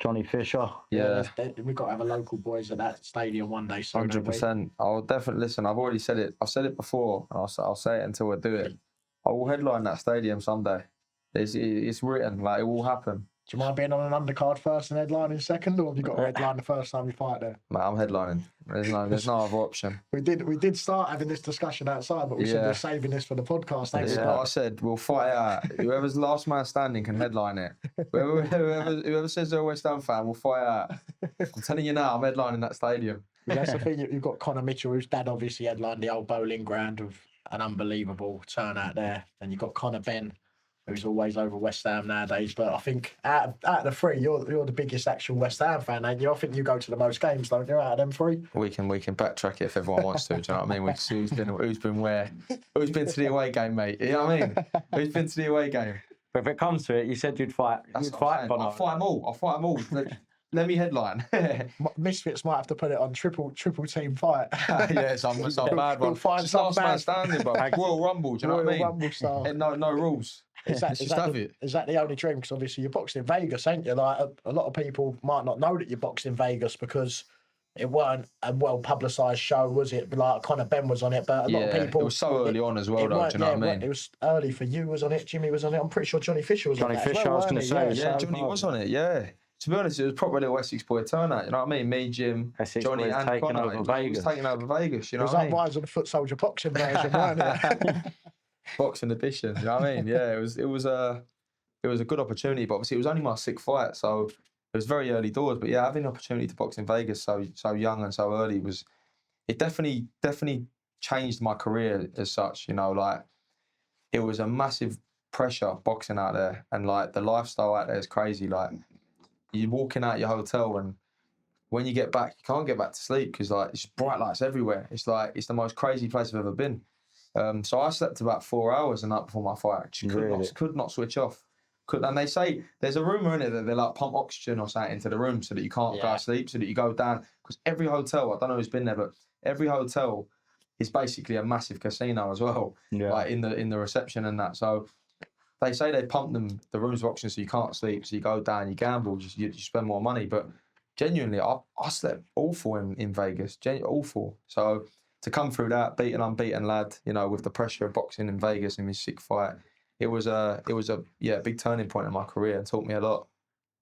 Johnny Fisher. Yeah. We've got to have a local boys at that stadium one day soon. 100%. I'll definitely listen. I've already said it. I've said it before, and I'll say it until I do it. I will headline that stadium someday. It's written. Like, it will happen. Do you mind being on an undercard first and headlining second, or have you got to headline the first time you fight there? Mate, I'm headlining. There's no other option. We did start having this discussion outside, but we said Yeah. we're saving this for the podcast. Thanks. Yeah, I said we'll fight out. Whoever's last man standing can headline it. Whoever says they're a West Ham fan will fight out. I'm telling you now, I'm headlining that stadium. That's the thing. You've got Conor Mitchell, whose dad obviously headlined the old bowling ground with an unbelievable turnout there, and you've got Conor Ben, who's always over West Ham nowadays. But I think out of the three, you're the biggest actual West Ham fan, ain't you? I think you go to the most games, don't you? Out of them three, We can backtrack it if everyone wants to. Do you know what I mean? Who's been where? Who's been to the away game, mate? You know what I mean? Who's been to the away game? But if it comes to it, you said you'd fight. That's You'd what I'm fight saying. Conor. I'll fight them all. Let me headline. Misfits might have to put it on triple team fight. Yeah, some bad one. We'll find Just some last man bad- standing, bro. Royal Rumble. Do you know what I mean? Royal Rumble style. And no rules. Is that Just have it. the only dream? Because obviously you're boxed in Vegas, ain't you? Like a lot of people might not know that you're boxed in Vegas because it weren't a well publicised show, was it? Like Conor Ben was on it, but a lot of people. It was so early on as well, though. Do you know what I mean? It was early for you. Was on it. Jimmy was on it. I'm pretty sure Johnny Fisher was Johnny on it. Fisher, as well, I was gonna weren't he? say, Yeah, so- Johnny was on it. Yeah. To be honest, it was probably a little Essex boy turnout. You know what I mean? Me, Jim, Essex Johnny, boys and taking Conor. over It was Vegas. taking over Vegas. You It know was what I like mean? Rise of the Foot Soldier boxing version, weren't it? Boxing edition. You know what I mean? Yeah, it was a good opportunity, but obviously it was only my sixth fight, so it was very early doors. But yeah, having the opportunity to box in Vegas so young and so early it definitely changed my career as such. You know, like it was a massive pressure boxing out there, and like the lifestyle out there is crazy. Like you're walking out your hotel, and when you get back, you can't get back to sleep because like it's bright lights everywhere. It's like it's the most crazy place I've ever been. So I slept about 4 hours the night before my fight. Just could not switch off. And they say there's a rumor in it that they like pump oxygen or something into the room so that you can't go to sleep, so that you go down. Because every hotel, I don't know who's been there, but every hotel is basically a massive casino as well. Yeah. Like in the reception and that. So they say they pump the rooms of oxygen so you can't sleep, so you go down, you gamble, you spend more money. But genuinely, I slept awful in Vegas, awful. So to come through that, beat an unbeaten lad, you know, with the pressure of boxing in Vegas in his sixth fight, it was a big turning point in my career and taught me a lot.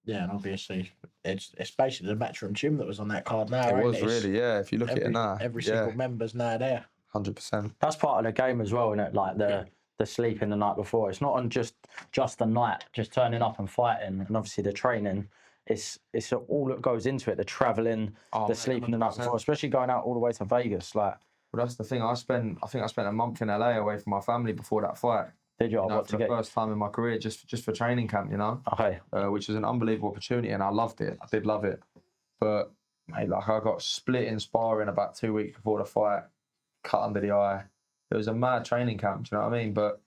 Yeah, and obviously it's basically the Matchroom gym that was on that card now. It ain't was It's really, yeah. If you look at it now, every single member's now there. 100%. That's part of the game as well, isn't it? Like the sleeping the night before. It's not on just the night, just turning up and fighting, and obviously the training. It's all that goes into it. The travelling, the sleeping the night before, especially going out all the way to Vegas. Like, Well, that's the thing. I think I spent a month in LA away from my family before that fight. did you? You know, What for to the get? first time in my career, just for training camp, you know, Okay. which was an unbelievable opportunity, and I loved it. I did love it, but mate, like I got split in sparring about 2 weeks before the fight, cut under the eye. It was a mad training camp. Do you know what I mean? But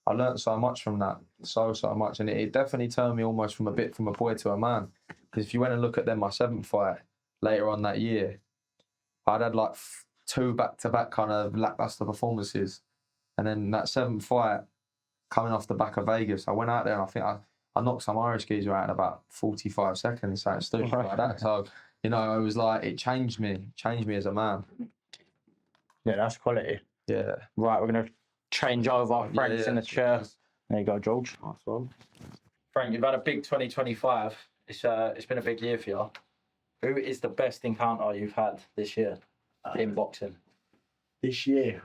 I learned so much from that, so much, and it definitely turned me almost from a boy to a man. Because if you went and look at then my seventh fight later on that year, I'd had like 2 back-to-back kind of lackluster performances, and then that seventh fight coming off the back of Vegas, I went out there and I think I knocked some Irish geezer out in about 45 seconds, something stupid like that. So you know, it was like it changed me as a man. Yeah, that's quality. Yeah. Right, we're gonna change over. Frank's in the chair. Cheers. There you go, George. Nice one. Frank, you've had a big 2025. It's been a big year for you. Who is the best encounter you've had this year in boxing? This year,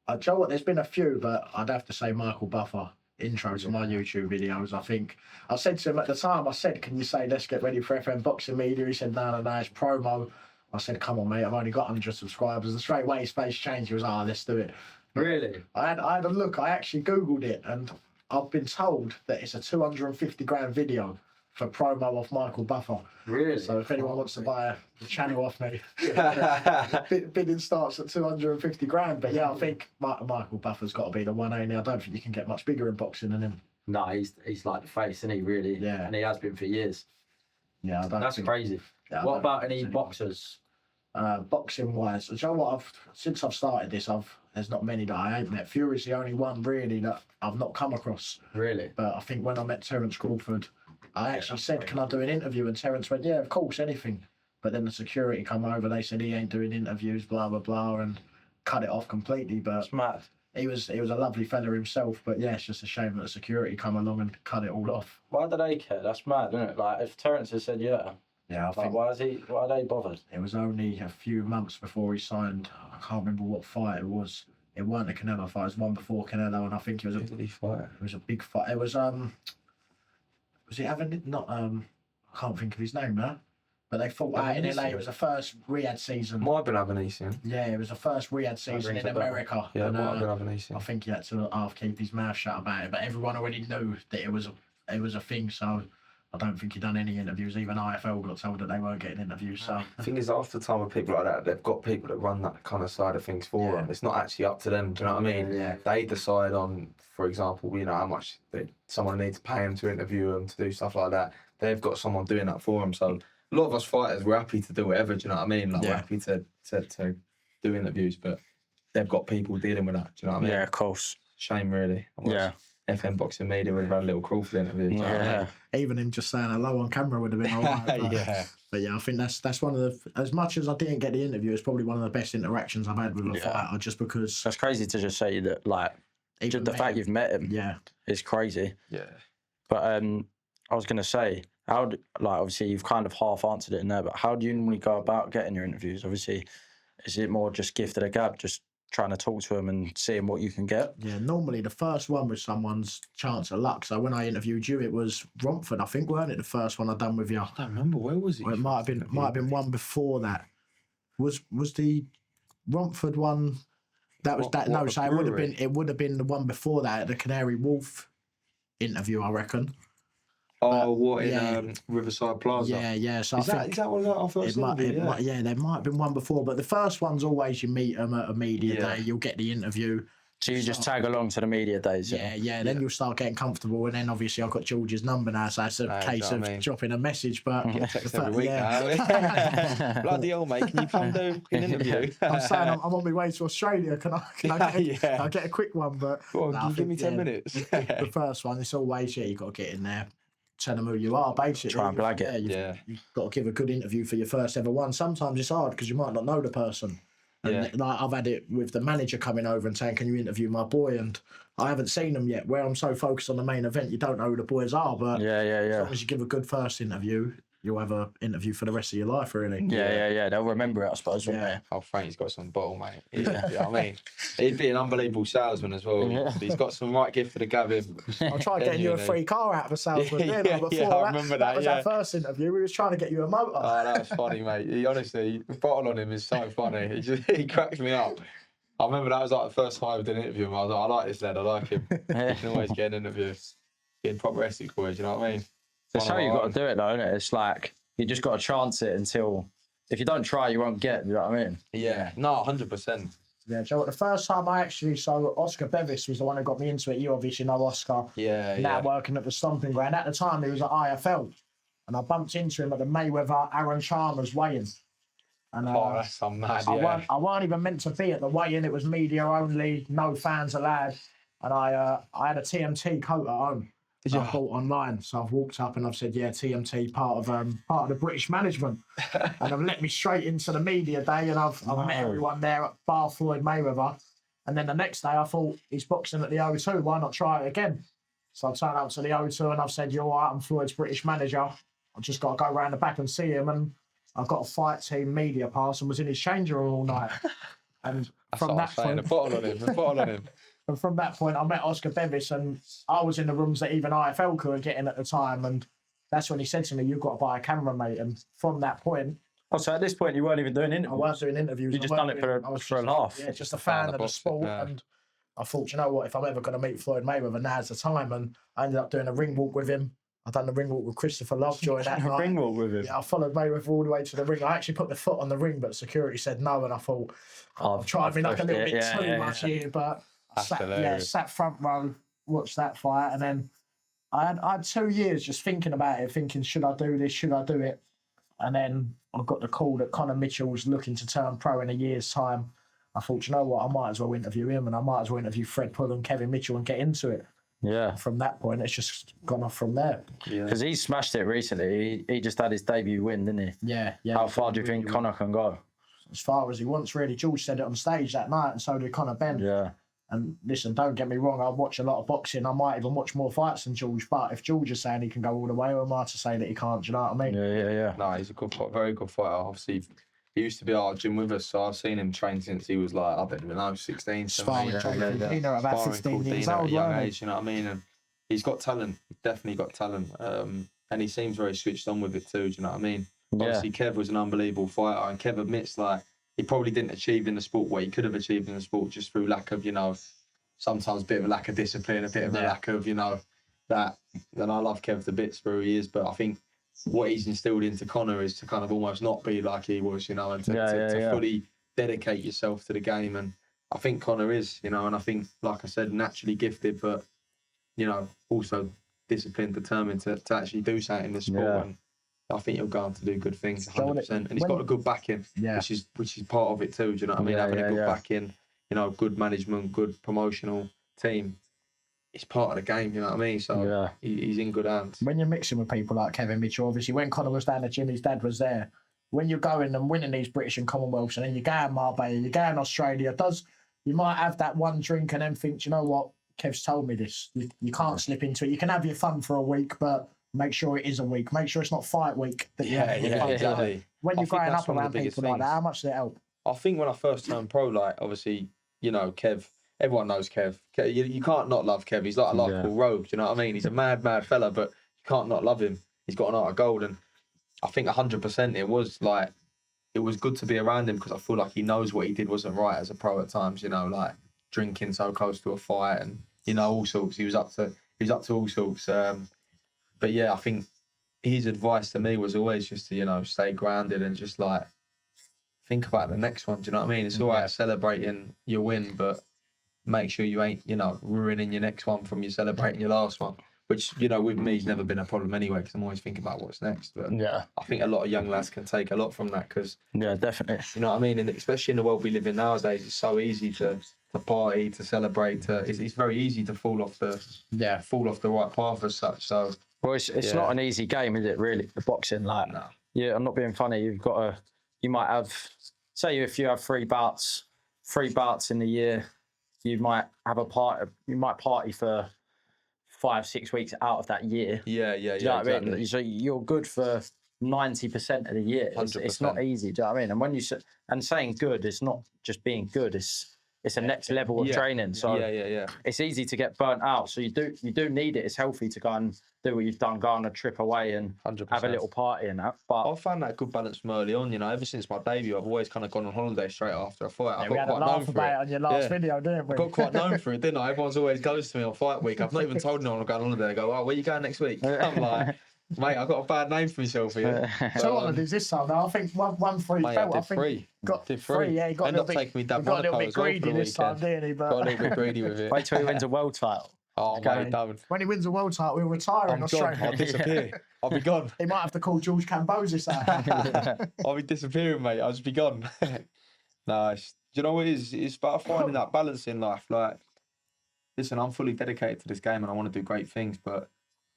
do you know what? There's been a few, but I'd have to say Michael Buffer. Intro to my YouTube videos. I think I said to him at the time, I said, can you say, let's get ready for FM Boxing Media? He said, no, it's promo. I said, come on, mate, I've only got 100 subscribers. And straight away his face changed. He was, let's do it. Really? I had a look. I actually Googled it, and I've been told that it's a 250 grand video for promo off Michael Buffer. Really? So if anyone wants to buy a channel off me, bidding starts at 250 grand. But yeah, I think Michael Buffer's got to be the one, ain't he? I don't think you can get much bigger in boxing than him. No, he's like the face, isn't he? Really? Yeah. And he has been for years. Yeah, I don't. That's crazy. Yeah, what about any boxers? Boxing wise, do you know what? Since I've started this, there's not many that I ain't met. Fury's the only one really that I've not come across. Really? But I think when I met Terence Crawford, I actually said, can I do an interview? And Terence went, yeah, of course, anything. But then the security come over, they said he ain't doing interviews, blah, blah, blah, and cut it off completely. But That's mad. he was a lovely fella himself. But yeah, it's just a shame that the security come along and cut it all off. Why do they care? That's mad, isn't it? Like, if Terence has said yeah, Yeah, I think why are they bothered? it was only a few months before he signed. I can't remember what fight it was. It weren't a Canelo fight. It was one before Canelo, and I think it was Did he fight? it was a big fight. It was he having not I can't think of his name now, but they fought out in LA. It was the first Riyadh season. Might have been Avanesian. Yeah, it was the first Riyadh season rings in a bell. America. Yeah, it and, might have been I Avanesian. think he had to half keep his mouth shut about it, but everyone already knew that it was a thing. So I don't think he done any interviews. Even IFL got told that they weren't getting interviews. So The thing is, after time with people like that, they've got people that run that kind of side of things for them. It's not actually up to them. Do you know what I mean? Yeah. They decide on, for example, how much someone needs to pay them to interview them, to do stuff like that. They've got someone doing that for them. So a lot of us fighters, we're happy to do whatever. Do you know what I mean? Like we're happy to do interviews, but they've got people dealing with that. Do you know what I mean? Yeah, of course. Shame, really. Yeah. FM Boxing Media would have had a little Crawford interview. Do you know what I mean? even him just saying hello on camera would have been all right. But, Yeah. but yeah, I think that's one of the, as much as I didn't get the interview, it's probably one of the best interactions I've had with a fighter, just because That's crazy to just say that, like, even just the fact you've met him yeah. is crazy. Yeah. But I was going to say, obviously you've kind of half answered it in there, but how do you normally go about getting your interviews? Obviously, is it more just gift of the gab, just trying to talk to them and seeing what you can get? Yeah, normally the first one was someone's chance of luck. So when I interviewed you, it was Romford, I think, weren't it? The first one I done with you. I don't remember, where was it? Well, it might have been one before that. Was the Romford one? That was that. No, so it would have been the one before that at the Canary Wharf interview, I reckon. Oh, what in Riverside Plaza? Yeah. So Is that one of our first interview? there might have been one before, but the first one's always you meet them at a media day, you'll get the interview. So you just tag along to the media days? Yeah. Then you'll start getting comfortable, and then obviously I've got George's number now, so it's a case of dropping a message. But Text every week now. Bloody hell, mate! Can you come do an interview? I'm saying I'm on my way to Australia. Can I get a quick one? But Go on, can you give me 10 minutes? The first one, it's always you got to get in there, tell them who you are, basically. Try and blag it. You've got to give a good interview for your first ever one. Sometimes it's hard because you might not know the person. And like I've had it with the manager coming over and saying, "Can you interview my boy?" And I haven't seen them yet. Where I'm so focused on the main event, you don't know who the boys are. But as long as you give a good first interview, you'll have an interview for the rest of your life, really. Yeah. They'll remember it, I suppose, won't they? Oh, Frankie's got some bottle, mate. You know what I mean? He'd be an unbelievable salesman as well. Yeah. He's got some right gift for the gavin. I'll try getting you a free car out of a salesman. I remember that. Was our first interview. We was trying to get you a motor. Oh, that was funny, mate. He honestly, the bottle on him is so funny. He cracks me up. I remember that was like the first time I did an interview with him. I was like, I like this lad, I like him. You can always get an interview. Getting proper Essex boys, you know what I mean? That's how you've got to do it, though, isn't it? It's like, you just got to chance it until, if you don't try, you won't get, you know what I mean? Yeah, no, 100%. Yeah, so the first time Oscar Bevis was the one who got me into it. You obviously know Oscar. Now working at the Stomping Ground. At the time, he was at IFL. And I bumped into him at the Mayweather Aaron Chalmers weigh-in. And, that's some mad, I weren't even meant to be at the weigh-in. It was media only, no fans allowed. And I had a TMT coat at home. I bought online, so I've walked up and I've said, "Yeah, TMT, part of the British management," and they've let me straight into the media day, and I've met everyone there at Bar Floyd Mayweather, and then the next day I thought he's boxing at the O2, why not try it again? So I turned up to the O2 and I've said, "You're all right, I'm Floyd's British manager. I've just got to go round the back and see him," and I got a fight team media pass and was in his changing room all night. And from that point, a bottle on him. And from that point, I met Oscar Bevis, and I was in the rooms that even IFL could get in at the time. And that's when he said to me, "You've got to buy a camera, mate." And from that point, So at this point, you weren't even doing interviews. I weren't doing interviews. You just done it for a laugh. Yeah, just a fan of the sport. Yeah. And I thought, you know what, if I'm ever going to meet Floyd Mayweather, now's the time. And I ended up doing a ring walk with him. I done the ring walk with Christopher Lovejoy that night. Ring walk with him. Yeah, I followed Mayweather all the way to the ring. I actually put the foot on the ring, but security said no, and I thought I've tried me like a little bit too much here. But I sat front row, watched that fight, and then I had 2 years just thinking about it, thinking, should I do this? Should I do it? And then I got the call that Conor Mitchell's looking to turn pro in a year's time. I thought, you know what, I might as well interview him, and I might as well interview Fred Pull and Kevin Mitchell and get into it. Yeah. From that point, it's just gone off from there. Because he smashed it recently. He just had his debut win, didn't he? Yeah. How far do you think Conor can go? As far as he wants, really. George said it on stage that night, and so did Conor Ben. Yeah. And listen, don't get me wrong, I watch a lot of boxing. I might even watch more fights than George, but if George is saying he can go all the way, who am I to say that he can't? Do you know what I mean? Yeah. No, he's a good, very good fighter. Obviously, he used to be at our gym with us, so I've seen him train since he was like, I don't even know, 16, 17. Sparring Cordina at about 15 years at old, a young wasn't he? age, you know what I mean? And he's got talent, definitely got talent. And he seems very switched on with it too, do you know what I mean? Obviously, Kev was an unbelievable fighter, and Kev admits, like, he probably didn't achieve in the sport what he could have achieved in the sport just through lack of, you know, sometimes a bit of a lack of discipline, a bit of a lack of, you know, that. And I love Kev to bits for who he is, but I think what he's instilled into Conor is to kind of almost not be like he was, you know, and to fully dedicate yourself to the game. And I think Conor is, you know, and I think, like I said, naturally gifted, but, you know, also disciplined, determined to actually do something in the sport. Yeah. And I think he'll go on to do good things, 100%. And he's when- got a good backing, which is part of it too. Do you know what I mean? Having a good backing, you know, good management, good promotional team. It's part of the game, you know what I mean? So he's in good hands. When you're mixing with people like Kevin Mitchell, obviously when Conor was down the gym, his dad was there. When you're going and winning these British and Commonwealths, and then you go in Marbella, you go in Australia, you might have that one drink and then think, you know what, Kev's told me this. You can't slip into it. You can have your fun for a week, but make sure it is a week. Make sure it's not fight week. That Exactly. When I you're think growing that's up one of around the biggest people like that, things. how much does it help? I think when I first turned pro, like, obviously, you know, Kev, everyone knows Kev. You can't not love Kev. He's like a likeable rogue, do you know what I mean? He's a mad fella, but you can't not love him. He's got an heart of gold. And I think 100% it was good to be around him because I feel like he knows what he did wasn't right as a pro at times, you know, like drinking so close to a fight and, you know, all sorts. He was up to all sorts. But yeah, I think his advice to me was always just to, you know, stay grounded and just like think about the next one. Do you know what I mean? It's all right celebrating your win, but make sure you ain't, you know, ruining your next one from you celebrating your last one. Which, you know, with me, has never been a problem anyway, because I'm always thinking about what's next. But I think a lot of young lads can take a lot from that because, definitely. you know what I mean? And especially in the world we live in nowadays, it's so easy to party, to celebrate. It's very easy to fall off the right path as such. So, well, it's not an easy game, is it? Really, the boxing, like, I'm not being funny. You might have, say, if you have three bouts in the year, you might have a party. You might party for 5-6 weeks out of that year. Do you know what I mean? So you're good for 90% of the year. It's not easy. Do you know what I mean? And saying good, it's not just being good. It's a next level of training. So it's easy to get burnt out. So you do need it. It's healthy to go and do what you've done, go on a trip away and 100%. have a little party and that. But I found that good balance from early on. You know, ever since my debut, I've always kind of gone on holiday straight after a fight. I we got had a quite known laugh for about it. it on your last video, didn't we? I got quite known for it, didn't I? Everyone's always goes to me on fight week. I've not even told anyone I'm going on holiday. I go, oh, where you going next week? I'm like, mate, I've got a bad name for myself here. So what holidays this time now? I think one free Mate, belt. I did three. Did three. Yeah, he got Ended a up little taking me bit, down he got a little Monaco bit as well for greedy the this time, weekend. didn't he? Got a But little bit greedy with it. wait till he wins a world title. Oh, mate, don't. when he wins a world title, he'll retire in I'm gone. Australia. I'll disappear. I'll be gone. He might have to call George Cambosis out. I'll be disappearing, mate. I'll just be gone. No, do you know what it is? It's about finding that balance in life. Like, listen, I'm fully dedicated to this game and I want to do great things, but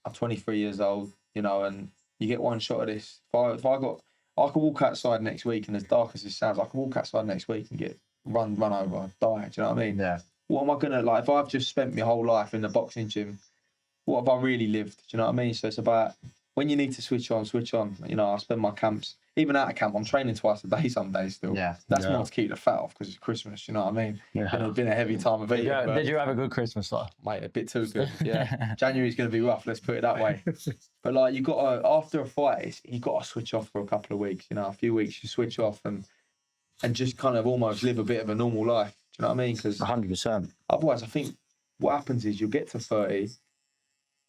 I'm 23 years old, you know, and you get one shot of this. I could walk outside next week, and as dark as it sounds, I could walk outside next week and get run over, die. Do you know what I mean? Yeah. What am I gonna like? If I've just spent my whole life in the boxing gym, what have I really lived? Do you know what I mean? So it's about when you need to switch on, switch on. You know, I spend my camps, even out of camp, I'm training twice a day some days still. Yeah. That's more to keep the fat off because it's Christmas, you know what I mean? Yeah. It's been a heavy time of eating. But, Did you have a good Christmas though? mate, a bit too good, yeah. January's going to be rough, let's put it that way. But like, you got to, after a fight, you got to switch off for a couple of weeks, you know, a few weeks you switch off and just kind of almost live a bit of a normal life. Do you know what I mean? Because 100%. otherwise, I think what happens is you'll get to 30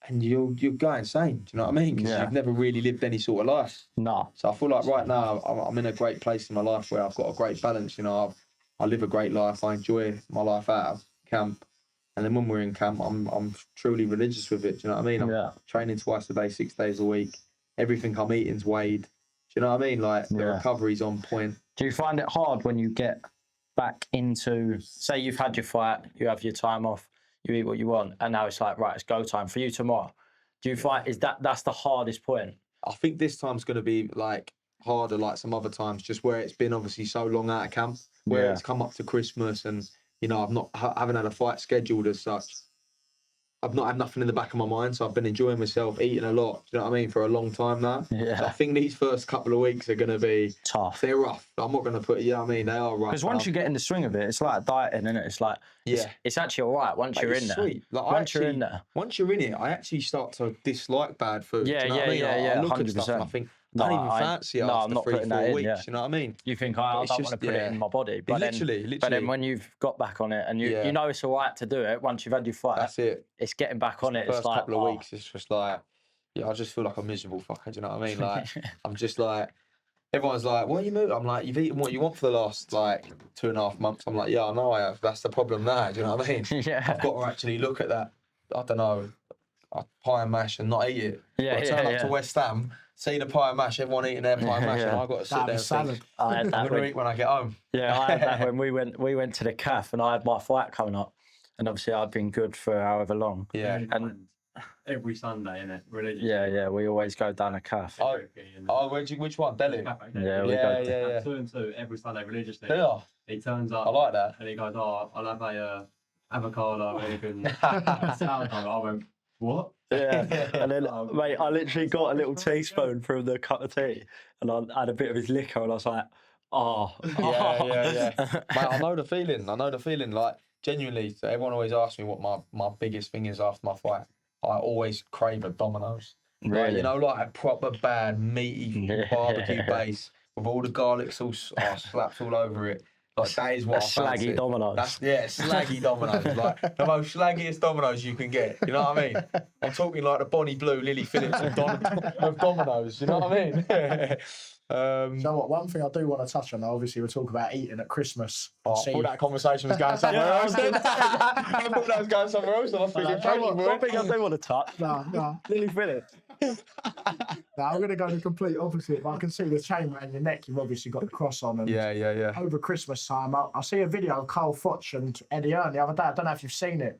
and you'll go insane. Do you know what I mean? Because you've never really lived any sort of life. No. So I feel like right now I'm in a great place in my life where I've got a great balance. You know, I live a great life. I enjoy my life out of camp, and then when we're in camp, I'm truly religious with it. Do you know what I mean? I'm training twice a day, 6 days a week. Everything I'm eating's weighed. Do you know what I mean? Like the recovery's on point. Do you find it hard when you get back into, say you've had your fight, you have your time off, you eat what you want, and now it's like, right, it's go time for you tomorrow. Do you find that's the hardest point? I think this time's going to be like harder, like some other times, just where it's been obviously so long out of camp, where it's come up to Christmas, and you know haven't had a fight scheduled as such. I've not had nothing in the back of my mind, so I've been enjoying myself, eating a lot. Do you know what I mean? For a long time now. Yeah. So I think these first couple of weeks are going to be tough. They're rough. I'm not going to put, you know what I mean? They are rough. Because once you get in the swing of it, it's like dieting, isn't it? It's like, it's actually all right once you're in there. Sweet. Like, once you're in there. Once you're in it, I actually start to dislike bad food. Yeah, do you know what I mean? I look 100%. at stuff and I think, I don't even fancy it after 3-4 weeks. You know what I mean? You think, I don't want to put it in my body. But literally. But then when you've got back on it and you know it's all right to do it, once you've had your fight, that's it. It's getting back on it. The It's first like, couple of weeks, it's just like, I just feel like a miserable fucker. Do you know what I mean? Like, I'm just like, everyone's like, what are you moving? I'm like, you've eaten what you want for the last like 2.5 months. I'm like, yeah, I know I have. That's the problem now. Do you know what I mean? I've got to actually look at that. I don't know, a pie and mash and not eat it. Turn up to West Ham, see the pie and mash, everyone eating their pie and mash, and I've got to sit there and think, I'm going to eat when I get home. Yeah, I had that when we went to the calf and I had my fight coming up, and obviously I'd been good for however long. Yeah. And every Sunday, innit? Religious. Yeah, we always go down a calf. Which one? Delhi? Yeah. 2 and 2 every Sunday religiously. Yeah. He turns up. I like that. And he goes, I'll have a avocado, anything. I went, what? Yeah, and then, mate, I literally got a little teaspoon from the cup of tea, and I had a bit of his liquor, and I was like, Yeah. Mate, I know the feeling. Like, genuinely, so everyone always asks me what my biggest thing is after my fight. I always crave a Domino's. Really? Like, you know, like a proper bad, meaty barbecue base with all the garlic sauce slapped all over it. Like, that is what I fancy. Slaggy Domino's. Slaggy Domino's. Like, the most slaggiest Domino's you can get. You know what I mean? I'm talking like the Bonnie Blue, Lily Phillips of Domino's. You know what I mean? So what? One thing I do want to touch on, obviously, we're talking about eating at Christmas. I thought that conversation was going somewhere else. I thought that was going somewhere else. I was thinking, one thing I do want to touch. No. Lily Phillips. No, I'm going to go the complete opposite. But I can see the chain around your neck. You've obviously got the cross on. And Yeah. over Christmas time, I see a video of Carl Froch and Eddie Hearn the other day. I don't know if you've seen it,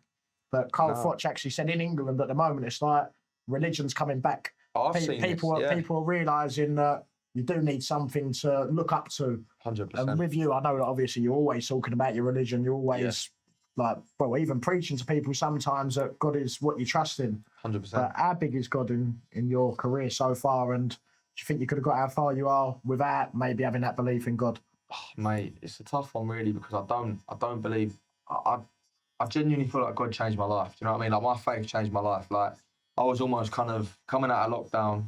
but Carl Froch actually said in England at the moment it's like religion's coming back. People are realising that you do need something to look up to. 100%. And with you, I know that obviously you're always talking about your religion. You're always even preaching to people sometimes that God is what you trust in. 100%. But how big is God in your career so far? And do you think you could have got how far you are without maybe having that belief in God? Oh, mate, it's a tough one really because I don't believe. I genuinely feel like God changed my life. Do you know what I mean? Like, my faith changed my life. Like, I was almost kind of coming out of lockdown.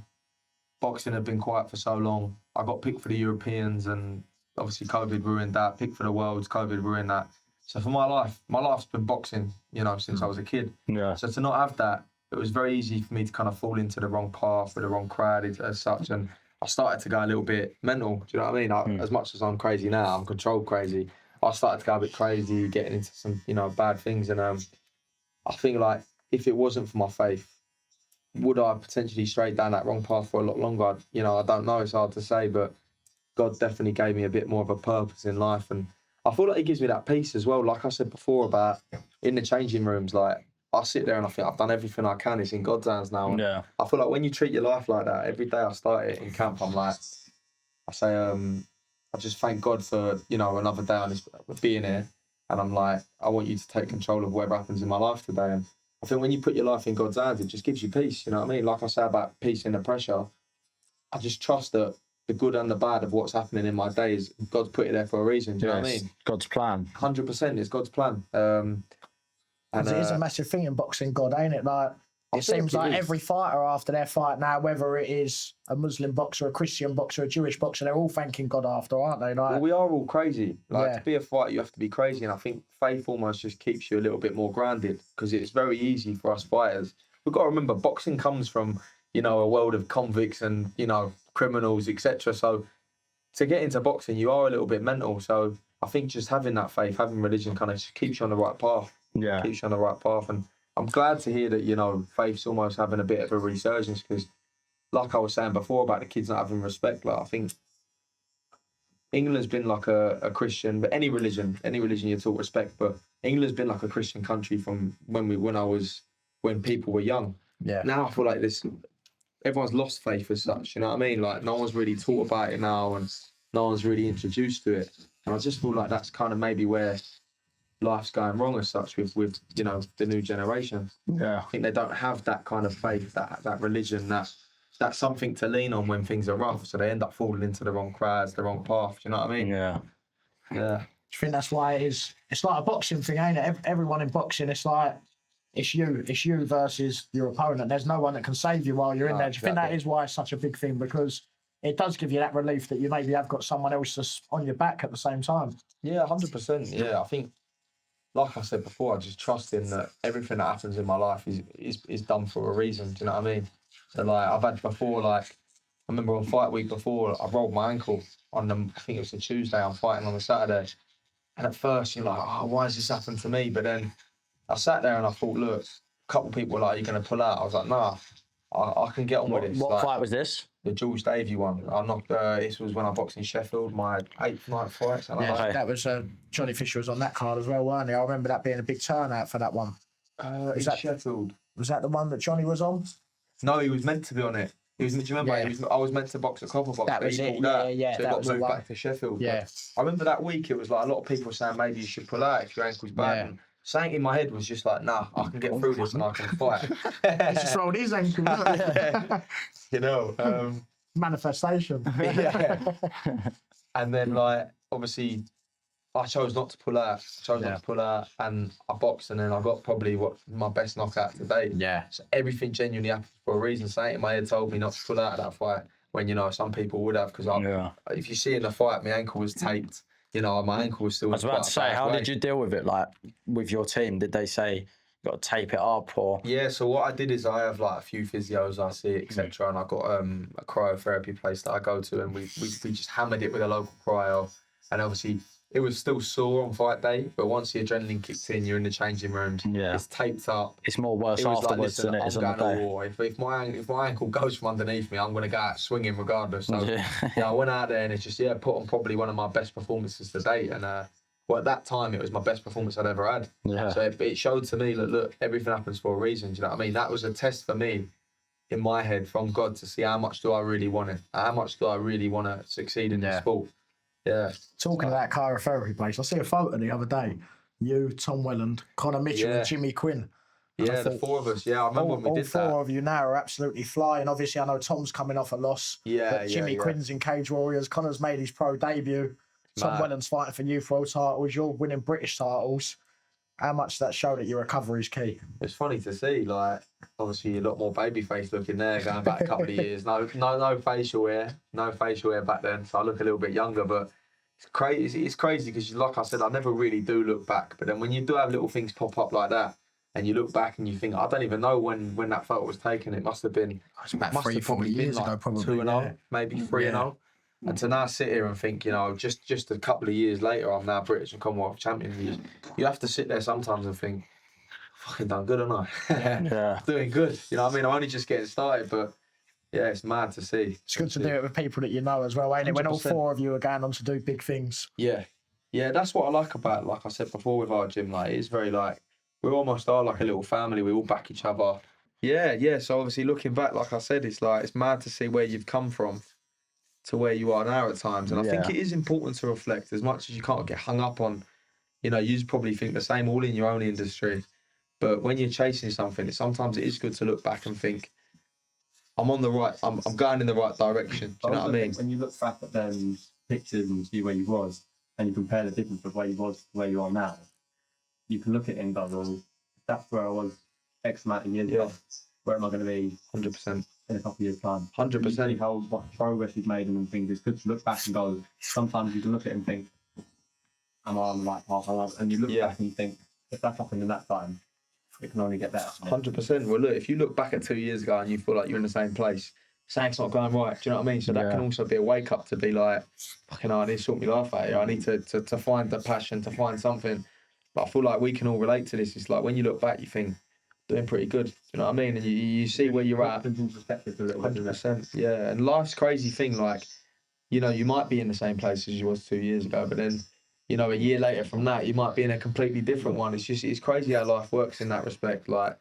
Boxing had been quiet for so long. I got picked for the Europeans and obviously COVID ruined that. Picked for the Worlds, COVID ruined that. So for my life's been boxing, you know, since I was a kid. Yeah. So to not have that, it was very easy for me to kind of fall into the wrong path with the wrong crowd as such. And I started to go a little bit mental. Do you know what I mean? As much as I'm crazy now, I'm controlled crazy. I started to go a bit crazy, getting into some, you know, bad things. And I think, like, if it wasn't for my faith, would I potentially strayed down that wrong path for a lot longer? You know, I don't know. It's hard to say, but God definitely gave me a bit more of a purpose in life. And I feel like he gives me that peace as well. Like I said before about in the changing rooms, like, I sit there and I think I've done everything I can. It's in God's hands now. And I feel like when you treat your life like that, every day I start it in camp, I'm like, I say, I just thank God for, you know, another day on this being here. And I'm like, I want you to take control of whatever happens in my life today. And I think when you put your life in God's hands, it just gives you peace. You know what I mean? Like I say about peace in the pressure, I just trust that the good and the bad of what's happening in my day is God's put it there for a reason. Do you know what I mean? God's plan. 100%, it's God's plan. And it is a massive thing in boxing, God, ain't it? Like, it seems like every fighter after their fight now, whether it is a Muslim boxer, a Christian boxer, a Jewish boxer, they're all thanking God after, aren't they? Like, well, we are all crazy. Like, to be a fighter, you have to be crazy. And I think faith almost just keeps you a little bit more grounded because it's very easy for us fighters. We've got to remember, boxing comes from, you know, a world of convicts and, you know, criminals, etc. So to get into boxing, you are a little bit mental. So I think just having that faith, having religion kind of just keeps you on the right path. Yeah. Keeps you on the right path. And I'm glad to hear that, you know, faith's almost having a bit of a resurgence because, like I was saying before about the kids not having respect, like I think England's been like a Christian, but any religion you're taught respect, but England's been like a Christian country from when people were young. Yeah. Now I feel like everyone's lost faith as such, you know what I mean? Like no one's really taught about it now and no one's really introduced to it. And I just feel like that's kind of maybe where life's going wrong as such with you know, the new generation. Yeah. I think they don't have that kind of faith, that religion, that's something to lean on when things are rough. So they end up falling into the wrong crowds, the wrong path. You know what I mean? Yeah. Do you think that's why it is? It's like a boxing thing, ain't it? Everyone in boxing, it's like it's you versus your opponent. There's no one that can save you while you're in there. Do you think that is why it's such a big thing? Because it does give you that relief that you maybe have got someone else that's on your back at the same time. Yeah, 100%. Yeah, I think, like I said before, I just trust in that everything that happens in my life is done for a reason. Do you know what I mean? So like I've had before, like I remember on fight week before, I rolled my ankle on I think it was a Tuesday. I'm fighting on a Saturday, and at first you're like, oh, why has this happened to me? But then I sat there and I thought, look, a couple of people were like, are you going to pull out? I was like, nah, I can get on with this. What fight was this? The George Davey one. I knocked. This was when I boxed in Sheffield, my 8th night fight. That was Johnny Fisher was on that card as well, weren't he? I remember that being a big turnout for that one. Was that Sheffield? Was that the one that Johnny was on? No, he was meant to be on it. Do you remember? Yeah. I was meant to box at Copper Box. That was it. Yeah. So it got moved back to Sheffield. Yeah. I remember that week. It was like a lot of people were saying maybe you should pull out if your ankle's bad. Yeah. And something in my head was just like, nah, I can get through this and I can fight. He's just rolled his ankle. You know. Manifestation. Yeah. And then like obviously I chose not to pull out. And I boxed and then I got probably my best knockout to date. Yeah. So everything genuinely happened for a reason. Something in my head told me not to pull out of that fight when, you know, some people would have because if you see in the fight, my ankle was taped. You know, my ankle was still. I was about to say, how did you deal with it? Like with your team, did they say you got to tape it up or? Yeah, so what I did is I have like a few physios I see, etc. And I got a cryotherapy place that I go to, and we just hammered it with a local cryo, and obviously it was still sore on fight day, but once the adrenaline kicks in, you're in the changing rooms. Yeah, it's taped up. It's more worse afterwards than it is on the day. War. If my ankle goes from underneath me, I'm gonna go out swinging regardless. So I went out there and it's just put on probably one of my best performances to date, and well, at that time it was my best performance I'd ever had. Yeah. So it showed to me that look, everything happens for a reason. Do you know what I mean? That was a test for me in my head from God to see how much do I really want it, how much do I really want to succeed in this sport. Yeah. Talking of that cryotherapy place, I see a photo the other day. You, Tom Welland, Connor Mitchell, and Jimmy Quinn. Yeah, the four of us. Yeah, I remember when we did that. All four of you now are absolutely flying. Obviously, I know Tom's coming off a loss. But Jimmy Quinn's in Cage Warriors. Connor's made his pro debut. Tom Welland's fighting for youth world titles. You're winning British titles. How much does that show that your recovery is key? It's funny to see, like, obviously a lot more babyface looking there, going back a couple of years. No facial hair. No facial hair back then, so I look a little bit younger, but it's crazy. It's crazy because, like I said, I never really do look back. But then when you do have little things pop up like that, and you look back and you think, I don't even know when that photo was taken. It must have been about 3-4 years ago, probably 2-0, maybe 3-0. And to now sit here and think, you know, just a couple of years later, I'm now British and Commonwealth champion. You have to sit there sometimes and think, fucking done good, aren't I? Doing good. You know what I mean? I'm only just getting started, but yeah, it's mad to see. It's good to do it with people that you know as well, ain't it? When all four of you are going on to do big things. Yeah. Yeah, that's what I like about, like I said before with our gym, like it's very like, we almost are like a little family. We all back each other. Yeah. So obviously looking back, like I said, it's like, it's mad to see where you've come from to where you are now at times. And I think it is important to reflect as much as you can't get hung up on, you know, you probably think the same all in your own industry. But when you're chasing something, sometimes it is good to look back and think, I'm on the right. I'm going in the right direction. Do you know what I mean? When you look back at them pictures and see where you was, and you compare the difference of where you was to where you are now, you can look at it and go, well, that's where I was X amount of years ago. Where am I going to be? 100%. In a couple of years' time. 100%. How much progress you've made and things. It's good to look back and go. Sometimes you can look at it and think, am I on the right path? And you look back and you think, if that happened in that time, it can only get better. 100%. Well, look, if you look back at 2 years ago and you feel like you're in the same place, something's not going right. Do you know what I mean? So that can also be a wake up to be like, fucking hell, I need to sort my life out here. I need to find the passion, to find something. But I feel like we can all relate to this. It's like when you look back, you think, doing pretty good. Do you know what I mean? And you see where you're at. 100%. Yeah. And life's crazy thing. Like, you know, you might be in the same place as you was 2 years ago, but then, you know, a year later from that, you might be in a completely different one. It's crazy how life works in that respect. Like,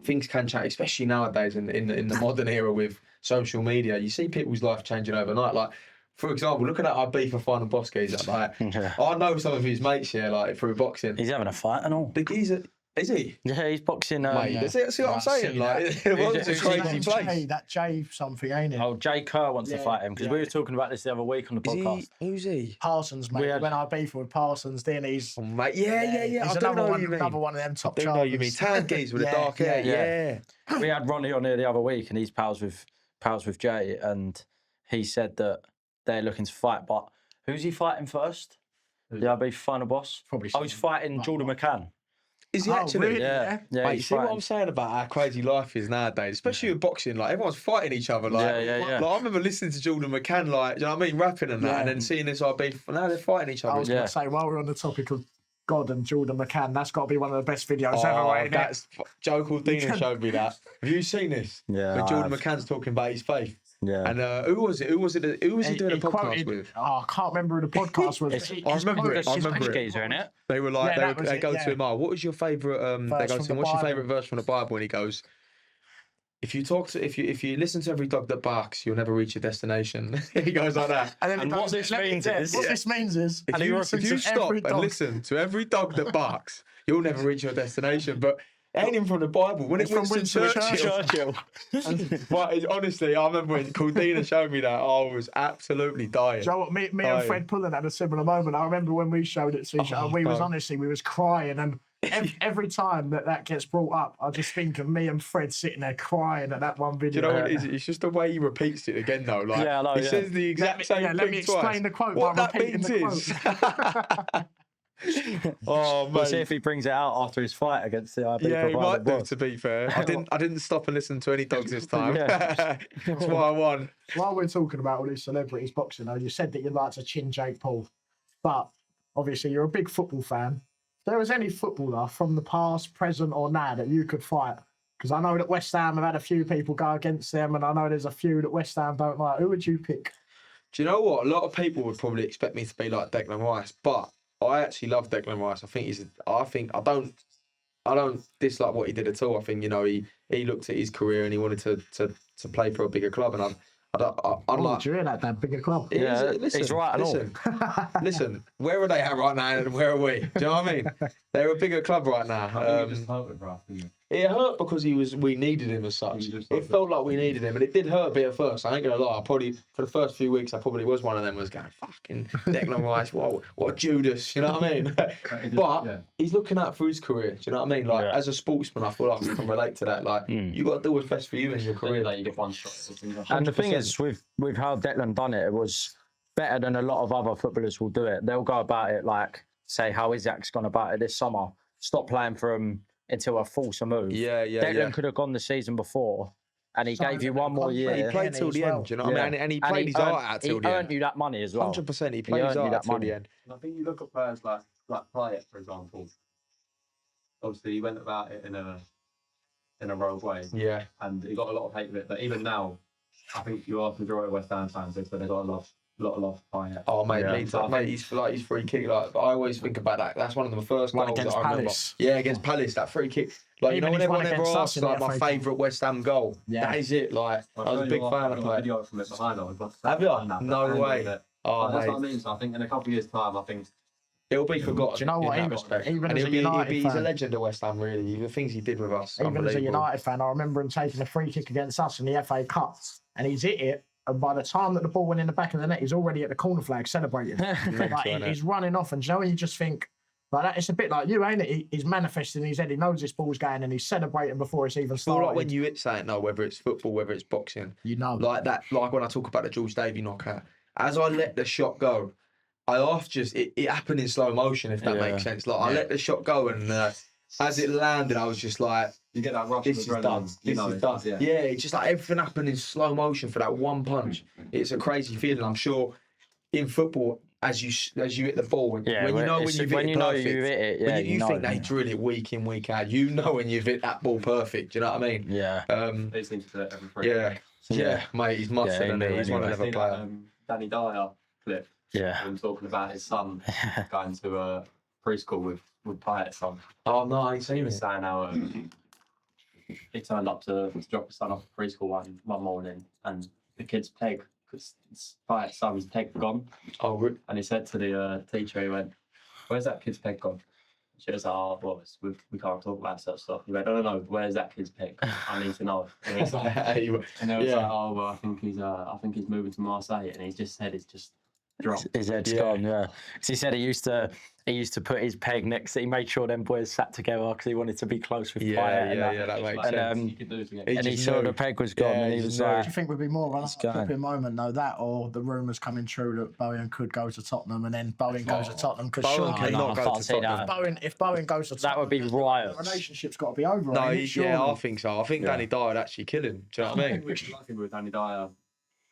things can change, especially nowadays in the modern era with social media. You see people's life changing overnight. Like, for example, looking at our beef for Final Boss geezer, like, I know some of his mates here, like, through boxing. He's having a fight and all. The geezer, is he? Yeah, he's boxing. Mate, see what I'm saying? Like, it was a crazy place. That Jay something, ain't it? Oh, Jay Kerr wants to fight him because we were talking about this the other week on the podcast. Who's he? Parsons, mate. When I beef with Parsons, then he's... Oh, mate. Yeah. He's I another know one, you mean. another one of them top I do know you mean. Tan geese with the dark hair. Yeah. We had Ronnie on here the other week, and he's pals with Jay, and he said that they're looking to fight. But who's he fighting first? The RB Final Boss. Probably. Oh, he's fighting Jordan McCann. Is he actually? Really? Yeah. Mate, you see what I'm saying about how crazy life is nowadays, especially with boxing. Like, everyone's fighting each other. Like, yeah. Like, I remember listening to Jordan McCann, like, do you know what I mean, rapping and that, and then seeing this RB. Now they're fighting each other. I was going to say, while we're on the topic of God and Jordan McCann, that's got to be one of the best videos ever, ain't it? Joe Caldina showed me that. Have you seen this? Yeah. When Jordan McCann's talking about his faith. Yeah. And who was he doing a podcast quoted, with? I can't remember who the podcast was. I remember it. Geezer, innit? They were like, they go it, to him, what was your favourite, they go to him, what's your favourite verse from the Bible? And he goes, if you listen to every dog that barks, you'll never reach your destination. He goes like that. And what this means is, if you stop and listen to every dog that barks, you'll never reach your destination. But it ain't even from the Bible. When it's from Winston Churchill. But honestly, I remember when Caldina showed me that, I was absolutely dying. Do you know what? Me and Fred Pullen had a similar moment. I remember when we showed it to each other, we was crying, and every time that gets brought up, I just think of me and Fred sitting there crying at that one video. Do you know what it is? It's just the way he repeats it again, though. Like, I know, he says the exact same thing Let me explain twice. the quote. What that repeating means the quote. is... Oh, we'll see if he brings it out after his fight against the IB. Yeah, he might do, to be fair. I didn't stop and listen to any dogs this time. That's why I won. While we're talking about all these celebrities boxing, though, you said that you'd like to chin Jake Paul, but obviously you're a big football fan. If there was any footballer from the past, present, or now that you could fight, because I know that West Ham have had a few people go against them, and I know there's a few that West Ham don't like. Who would you pick? Do you know what? A lot of people would probably expect me to be like Declan Rice, but I actually love Declan Rice. I don't dislike what he did at all. I think, you know, he looked at his career and he wanted to play for a bigger club, and I'm like, do you hear that, Dan? Bigger club. Yeah, he's right. Listen, where are they at right now, and where are we? Do you know what I mean? They're a bigger club right now. It hurt because we needed him as such. It felt like we needed him, and it did hurt a bit at first. I ain't gonna lie. For the first few weeks, I probably was one of them was going, fucking Declan Rice, what Judas, you know what I mean? But he's looking out for his career. Do you know what I mean? Like, as a sportsman, I feel like I can relate to that. Like, you got to do what's best for you in your career. Like, you get one shot. And the thing is, with how Declan done it, it was better than a lot of other footballers will do it. They'll go about it like, say, how Isaac's gone about it this summer. Stop playing for him until I force a move. Declan could have gone the season before, and he gave you one more year. He played till the end, do you know what I mean? And he played his heart out till the end. He earned you that money as well. 100%, he played his heart out till the end. I think you look at players like Payet, for example. Obviously, he went about it in a rogue way. Yeah. And he got a lot of hate with it. But even now, I think you ask the majority of West Ham fans, they got a lot of love for Payet. Oh, mate, he's free kick. Like, I always think about that. That's one of the first goals that I remember. Palace. Yeah, against Palace, that free kick. Like, Even you know, when everyone against ever us asks, in the like, my FA Cup. favourite West Ham goal, that is it. Like, I was a big fan of Payet. Video from it behind us. Have you? No way. Oh, that's mate. what I mean. So I think in a couple of years' time, I think He'll be forgotten. Do you know what? In that respect. Even And as a he's United a fan, legend of West Ham, really. The things he did with us, even as a unbelievable. United fan, I remember him taking a free kick against us in the FA Cup, and he's hit it. And by the time that the ball went in the back of the net, he's already at the corner flag celebrating. He's running off, and you know, you just think like that. It's a bit like you, ain't it? He's manifesting in his head. He knows this ball's going, and he's celebrating before it's even started. Well, like when you hit something, no, whether it's football, whether it's boxing, you know, like that. Like when I talk about the George Davey knockout, as I let the shot go, it happened in slow motion, if that makes sense. Like I let the shot go, and as it landed, I was just like, You get that rush. this is done. This is done. Yeah, it's just like everything happened in slow motion for that one punch. It's a crazy feeling. I'm sure in football, as you hit the ball, when you know when you've hit it perfect, when you think they drill it week in, week out, you know when you've hit that ball perfect. Do you know what I mean? Yeah. They seem to do it every free. Yeah, mate, he's mustard, and he's one of the player. Danny Dyer clip. Yeah. Him talking about his son going to a preschool with Pyatt's son. Oh no, I ain't seen He it. was saying how he turned up to drop his son off at preschool one morning, and the kid's peg, because Pyatt's son's peg gone. Oh, really? And he said to the teacher, he went, "Where's that kid's peg gone?" She was like, "Oh, well, we can't talk about such stuff." He went, "No, where's that kid's peg? I need to know." And it was like, "Oh, well, I think he's moving to Marseille," and he just said it's just dropped. His head's gone, yeah. 'Cause he said he used to put his peg next. He made sure them boys sat together because he wanted to be close with Pyatt. That makes Like, sense. And he saw the peg was gone, and he was do like, you think would be more of a flipping moment though, that or the rumours coming true that Bowen could go to Tottenham, and then Bowen goes to Tottenham because Bowen surely cannot go to Tottenham. if Bowen goes to Tottenham, that would be riots. the relationship's got to be over. No, I think so. I think Danny Dyer would actually kill him. Do you know what I mean? Which is lucky with Danny Dyer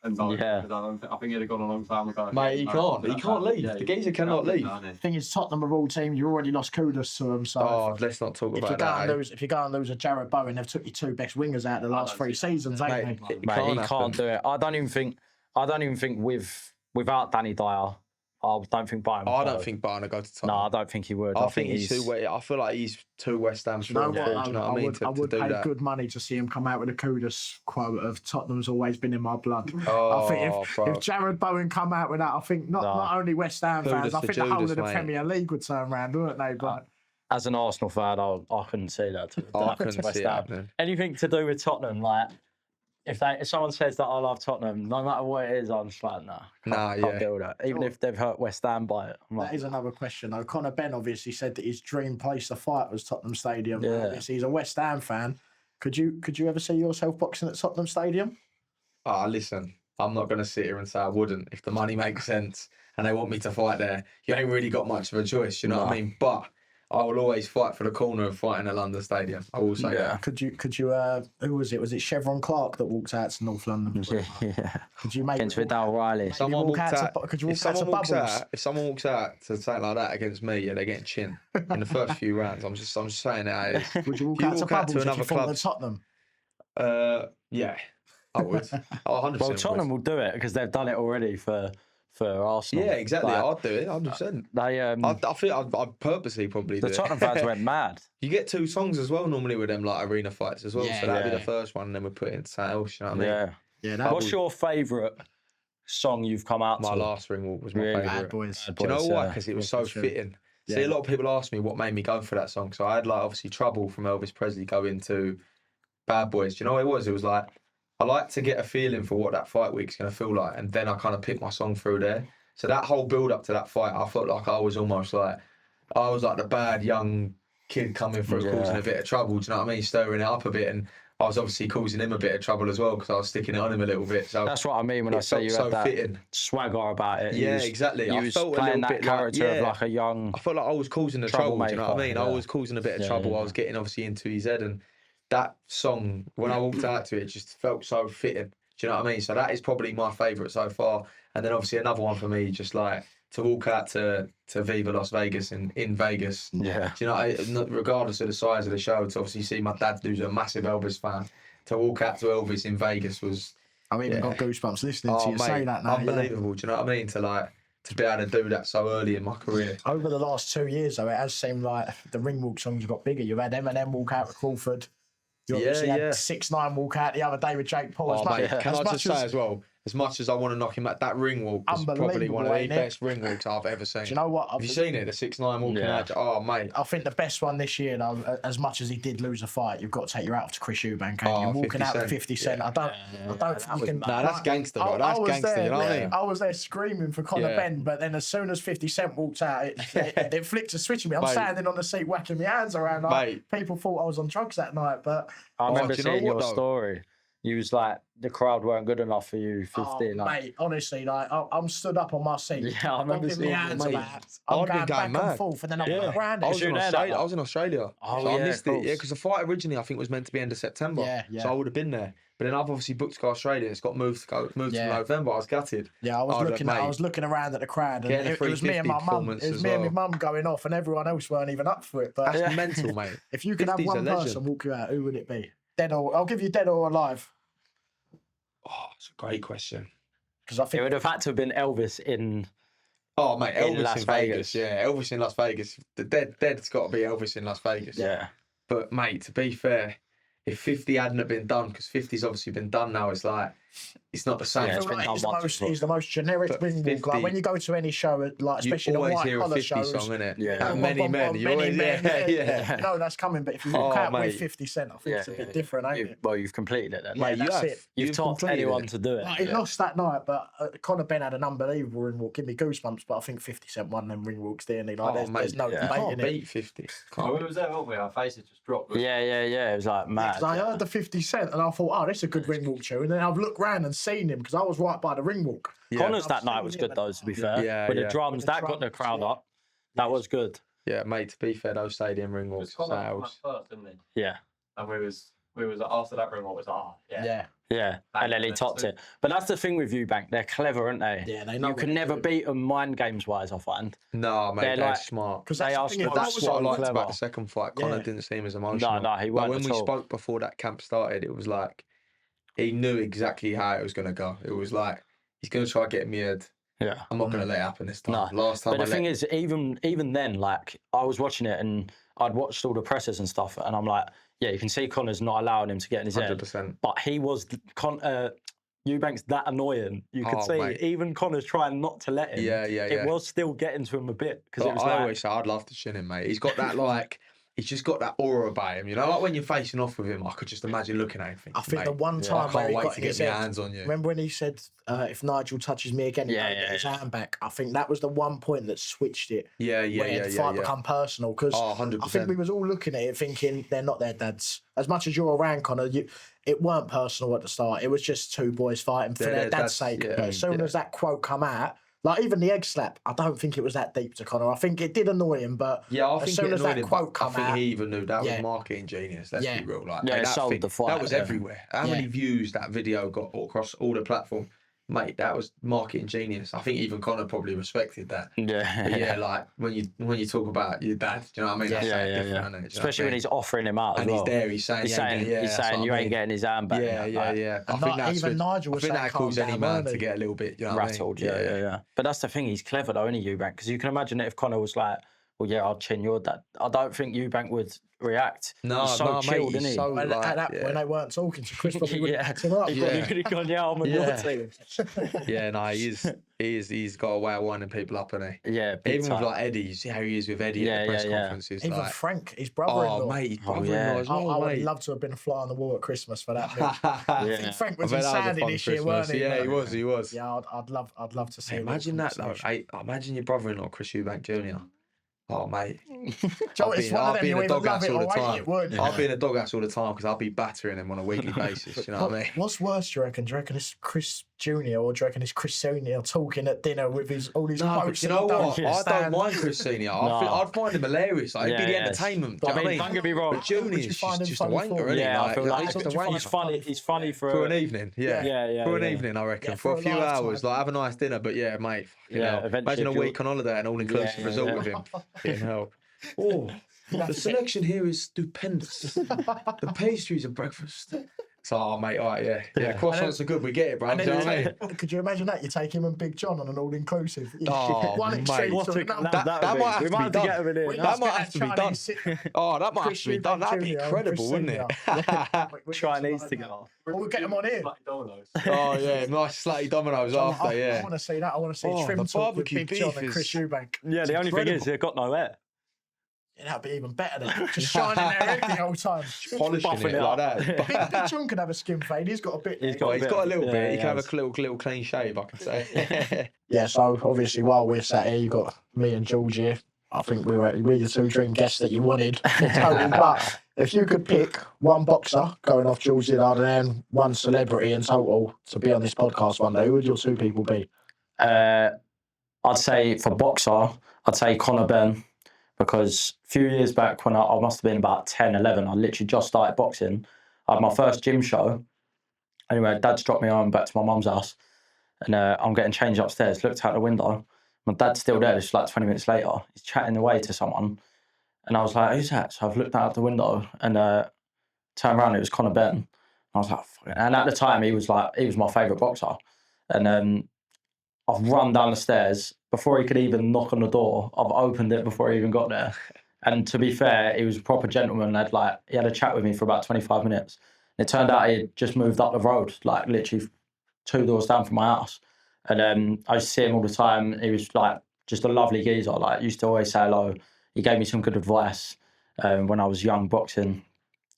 and Bowen. Yeah. I think he'd have gone a long time ago. Mate, he can't leave. The geezer cannot leave. The thing is, Tottenham of all teams, you already lost Kudus to them. So Let's not talk if about that. if you go and lose a Jared Bowen, they've took your two best wingers out of the last 3 seasons, ain't they? Mate, he can't do it. I don't even think without Danny Dyer, I don't think Bayern. I don't think Bayern will go to Tottenham. No, I don't think he would. I think he's too. I feel like he's too West Ham. You know what? Do you know what I mean? I would to do pay that. good money to see him come out with a Kudus quote of "Tottenham's always been in my blood." Oh, I think if Jared Bowen come out with that, I think not only West Ham fans, I think the whole of the Premier League would turn around, wouldn't they? But as an Arsenal fan, I couldn't see that. I couldn't see it happening. Anything to do with Tottenham, like if someone says that I love Tottenham, no matter what it is, I'm just like, can't deal with that. Even if they've hurt West Ham by it. That is another question though. Conor Ben obviously said that his dream place to fight was Tottenham Stadium. Yeah. Obviously, he's a West Ham fan. Could you ever see yourself boxing at Tottenham Stadium? Listen, I'm not going to sit here and say I wouldn't. If the money makes sense and they want me to fight there, you ain't really got much of a choice, you know what I mean? But I will always fight for the corner of fighting at London Stadium. I will say that. Could you? Who was it? Was it Chevron Clark that walked out to North London? Yeah. Could you make Against Vidal Riley? Could you walk out? If someone walks out to something like that against me, they're getting chin in the first few rounds. I'm just saying that it is. Would you walk out to Bubbles if you fought at Tottenham? Yeah, I would. 100%. Well, Tottenham will do it because they've done it already for Arsenal. Yeah, exactly. I'd do it. 100%. I think I'd purposely probably do the it. Tottenham fans went mad. You get 2 songs as well normally with them like arena fights as well. Yeah, so that'd be the first one, and then we put it into something else. You know what I mean? Yeah. What's your favourite song you've come out to? My last ring walk was my Really? favourite. Bad Boys. Do you know why? Because it was so fitting. Yeah. See, a lot of people ask me what made me go for that song. So I had like obviously Trouble from Elvis Presley go into Bad Boys. Do you know what it was? It was like I like to get a feeling for what that fight week's going to feel like, and then I kind of pick my song through there. So that whole build up to that fight, I felt like I was like the bad young kid coming through, causing a bit of trouble. Do you know what I mean? Stirring it up a bit, and I was obviously causing him a bit of trouble as well because I was sticking it on him a little bit. So that's what I mean when I say you had that fitting. swagger about it. Yeah, exactly. You was playing that character of like a young. I felt like I was causing the trouble. Do you know what I mean? Yeah. I was causing a bit of trouble. Yeah. I was getting obviously into his head, and that song when I walked out to it just felt so fitting. Do you know what I mean? So that is probably my favourite so far. And then obviously another one for me, just like to walk out to Viva Las Vegas in Vegas. Yeah. Do you know, regardless of the size of the show, to obviously see my dad, who's a massive Elvis fan, to walk out to Elvis in Vegas was. I've even got goosebumps listening to you say that now. Unbelievable. Do you know what I mean? To be able to do that so early in my career. Over the last 2 years, though, it has seemed like the ring walk songs got bigger. You've had Eminem walk out with Crawford. You obviously had 6ix9ine walk out the other day with Jake Paul. Can I just say as well, as much as I want to knock him out, that ring walk is probably one of the Unbelievable, best ring walks I've ever seen. Do you know what? Have you seen it? The 6'9" walking out. Oh, mate. I think the best one this year, though, as much as he did lose a fight, you've got to take your hat off to Chris Eubank. And you're walking 50 out with Cent. 50 Cent. I don't think you can. Nah, that's gangster, bro. That's gangster. You know what I mean? I was there screaming for Conor Benn, but then as soon as 50 Cent walked out, it flicked a switch in me. I'm standing on the seat whacking my hands around. Like, people thought I was on drugs that night, but I remember seeing your story. You was like, the crowd weren't good enough for you, 50. Mate, honestly, like I'm stood up on my seat. Yeah, I remember seeing my hands mate. I'm going back and forth, and then I'm around it. I was in Australia. Oh, so I missed it. Yeah, because the fight originally I think was meant to be end of September. Yeah. So I would have been there. But then I've obviously booked to go to Australia. It's got moved to November. I was gutted. Yeah, I was looking around at the crowd, and it was me and my mum. It was me and my mum going off, and everyone else weren't even up for it. But that's mental, mate. If you could have one person walk you out, who would it be? Dead or I'll give you dead or alive. Oh, it's a great question. Because I think it would have had to have been Elvis in. Oh, mate, Elvis in Las Vegas. Yeah, Elvis in Las Vegas. The dead's got to be Elvis in Las Vegas. Yeah. But, mate, to be fair, if 50 hadn't have been done, because 50's obviously been done now, it's like, it's not the same. I feel like he's the most generic ring walk. Like when you go to any show, like especially the white collar shows, song, innit? Yeah. Many men. You always yeah. You know that's coming, but if you walk out with 50 Cent, I think it's a bit different, ain't it? Well, you've completed it then. Mate, that's it. You've taught anyone to do it. He lost that night, but Conor Benn had an unbelievable ring walk. Give me goosebumps, but I think 50 Cent won them ring walks, didn't he? Like, there's no debate in it. Beat 50. We was there, weren't we? Our faces just dropped. Yeah. It was like mad. I heard the 50 Cent and I thought, oh, this is a good ring walk tune. And then I've looked round and seen him because I was right by the ring walk. Connor's that night was good though, to be fair. With the drums, that got the crowd up. That was good. Yeah, mate, to be fair, those stadium ring walks. First, didn't he? Yeah. And we was after that ring walk was Yeah, and then he topped it. But that's the thing with Eubank, they're clever, aren't they? Yeah, they know. You can never beat them mind games wise, I find. No, mate, they're smart. Because they are. That's what I liked about the second fight. Conor didn't seem as emotional. No, he wasn't. When we spoke before that camp started, it was like he knew exactly how it was going to go. It was like he's going to try getting me head. Yeah, I'm not going to let it happen this time. No. Last time, but the thing is, even then, like I was watching it and I'd watched all the presses and stuff, and I'm like, yeah, you can see Conor's not allowing him to get in his 100%. head. But he was Eubank's that annoying. You could see even Conor's trying not to let him. Yeah. It was still getting to him a bit because it was I always say I'd love to shin him, mate. He's got that like. He's just got that aura about him, you know. Like when you're facing off with him, I could just imagine looking at him. Thinking, I think mate, the one time where he got to get my hands on you. Remember when he said, "If Nigel touches me again, he'll get his hand back." I think that was the one point that switched it. Where the fight become personal because 100%. I think we was all looking at it thinking they're not their dads. As much as you're around Conor, it weren't personal at the start. It was just two boys fighting for their dad's sake. But as soon as that quote come out. Like even the egg slap, I don't think it was that deep to Conor. I think it did annoy him, but as soon as that quote come out, I think he even knew that was marketing genius. Let's be real, like it sold the fight. That was everywhere. How many views that video got across all the platforms? Mate, that was marketing genius. I think even Conor probably respected that. Yeah. Like when you talk about your dad, do you know what I mean? That's different. Especially when he's offering him out, and he's there. He's saying you ain't getting his hand back. Yeah. I think that's even Nigel was saying, that caused any man to get a little bit, rattled. Yeah. But that's the thing. He's clever though, isn't he, Eubank? Because you can imagine that if Conor was like, "Well, yeah, I'll chin your dad," I don't think Eubank would react. No, he's so chilled, isn't he? So, at that point, they weren't talking, so Chris probably would have picked him up. He could have gone, I'm a naughty. Yeah, no, he's got a way of winding people up, hasn't he? Yeah, even with like Eddie, you see how he is with Eddie at the press conferences. Even like, Frank, his brother-in-law. Oh, mate, his brother-in-law as well, I would love to have been a fly on the wall at Christmas for that. I think Frank was in Sandy this year, weren't he? Yeah, he was. Yeah, I'd love to see. Imagine that though. Imagine your brother-in-law, Chris Eubank Jr. Oh, mate. I'll be in a doghouse all the time. I'll be in a doghouse all the time because I'll be battering him on a weekly basis. You know what I mean? What's worse, do you reckon? Do you reckon it's Chris Jr. or do you reckon it's Chris Senior talking at dinner with all his quotes? You know what? I don't mind Chris Senior. I'd find him hilarious. Like, it'd be the entertainment. I mean, don't get me wrong. But Junior's just a wanker, isn't he? Yeah, I feel like he's funny for an evening. Yeah. For an evening, I reckon. For a few hours. Like, have a nice dinner. But yeah, mate. Imagine a week on holiday and all-inclusive resort with him. You know. Oh, the selection here is stupendous. The pastries at breakfast. So, oh, mate, all right, yeah. Croissants are good. We get it, bro. And Do you know what I then mean? could you imagine that? You take him and Big John on an all-inclusive. Oh, One mate. exchange What to a another. collab That might have we to might be have to done. get him in here. We That must might get have to be Chinese done. sit- Oh, that might have Chris to be done. Eubank That'd be Jr. and incredible, Chris wouldn't it? We Chinese get together. We'll get them on here. Like Domino's. Oh, yeah. Nice slutty Dominoes after, I yeah. want to see that. I want to see Oh, Trim the Talk with barbecue Big John beef and Chris is- Eubank. Yeah, the only thing is, they've got no hair. Yeah, that'd be even better than just shining their head the whole time. Polishing Buffing it it like up. that. Big John could have a skin fade. He's got a bit. He's there. got He's got a little Yeah, bit. he He can have has. a little clean shave, I can say. Yeah, so obviously while we're sat here, you've got me and George here. I think we're the two dream guests that you wanted. Totally. But if you could pick one boxer, going off George Liddard, and then one celebrity in total to be on this podcast one day, who would your two people be? I'd say for boxer, I'd say Conor Ben, because a few years back when I must have been about 10, 11, I literally just started boxing. I had my first gym show. Anyway, Dad's dropped me home back to my mum's house, and I'm getting changed upstairs. Looked out the window. My dad's still there. It's like 20 minutes later. He's chatting away to someone, and I was like, "Who's that?" So I've looked out the window and turned around. It was Conor Ben. I was like, "Fuck it." And at the time, he was my favourite boxer, and I've run down the stairs before he could even knock on the door. I've opened it before he even got there. And to be fair, he was a proper gentleman. He had a chat with me for about 25 minutes. And it turned out he had just moved up the road, like literally 2 doors down from my house. And I used to see him all the time. He was like just a lovely geezer. Like, used to always say hello. He gave me some good advice when I was young boxing.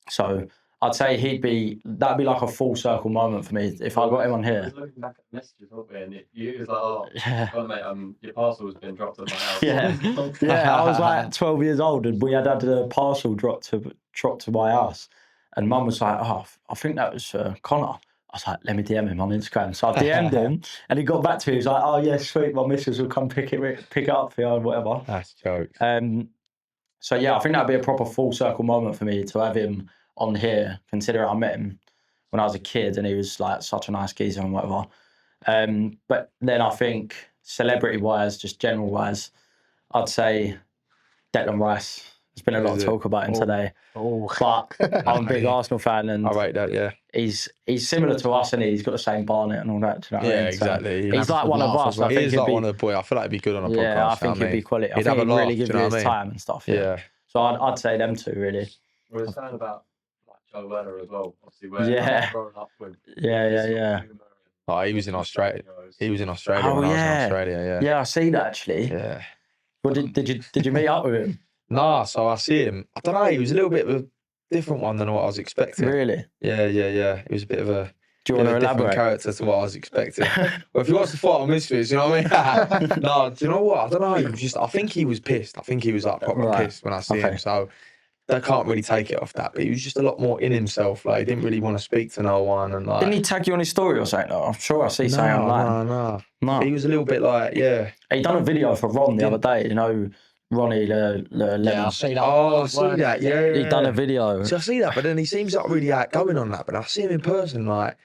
So I'd say that'd be like a full circle moment for me if I got him on I here. was looking back at the messages, weren't we? And you was like, oh, Yeah. well, mate, your parcel's been dropped at my house. Yeah, I was like 12 years old and we had a parcel dropped to my house. And Mum was like, oh, I think that was Conor. I was like, let me DM him on Instagram. So I DM'd him and he got back to me. He was like, oh, yeah, sweet, my missus will come pick it up for you or whatever. That's jokes. So, yeah, I think that'd be a proper full circle moment for me to have him on here, considering I met him when I was a kid and he was like such a nice geezer and whatever. But then I think celebrity-wise, just general-wise, I'd say Declan Rice. There's been a lot of talk about him today. But I'm a big Arsenal fan and I rate that, yeah. he's similar to us and he's got the same Barnet and all that. Do you know what I mean? So exactly. he's like one of us. I He think is he'd like be, one of the boys. I feel like he'd be good on a podcast. yeah, I think he'd be quality. I He'd think have a he'd laugh, really give do you you know what his I mean? time and stuff. Yeah. So I'd say them two, really. We were saying about like Joe Werner as well, obviously, where Yeah. growing up with. Yeah. Oh, he was in Australia. He was in Australia Oh, when I was in yeah. Australia, yeah. Yeah, I see that actually. Yeah. Well, did you meet up with him? Nah, so I see him. I don't know, he was a little bit of a different one than what I was expecting. Really? Yeah. He was a bit of a Do you want to different elaborate? character to what I was expecting. Well, if he wants to fight on Misfits, you know what I mean? No, do you know what? I don't know. I think he was pissed. I think he was like proper Right. pissed when I see Okay. him. So they can't really take it off that. But he was just a lot more in himself. Like, he didn't really want to speak to no one. And like, Didn't he tag you on his story or something? Though? I'm sure I see something online. No. He was a little bit like, yeah. He done a video for Ron the other day. You know, Ronnie the Yeah, I Lemon. see that. Oh, I see that. Yeah. He done a video. So I see that, but then he seems like really outgoing on that. But I see him in person, like,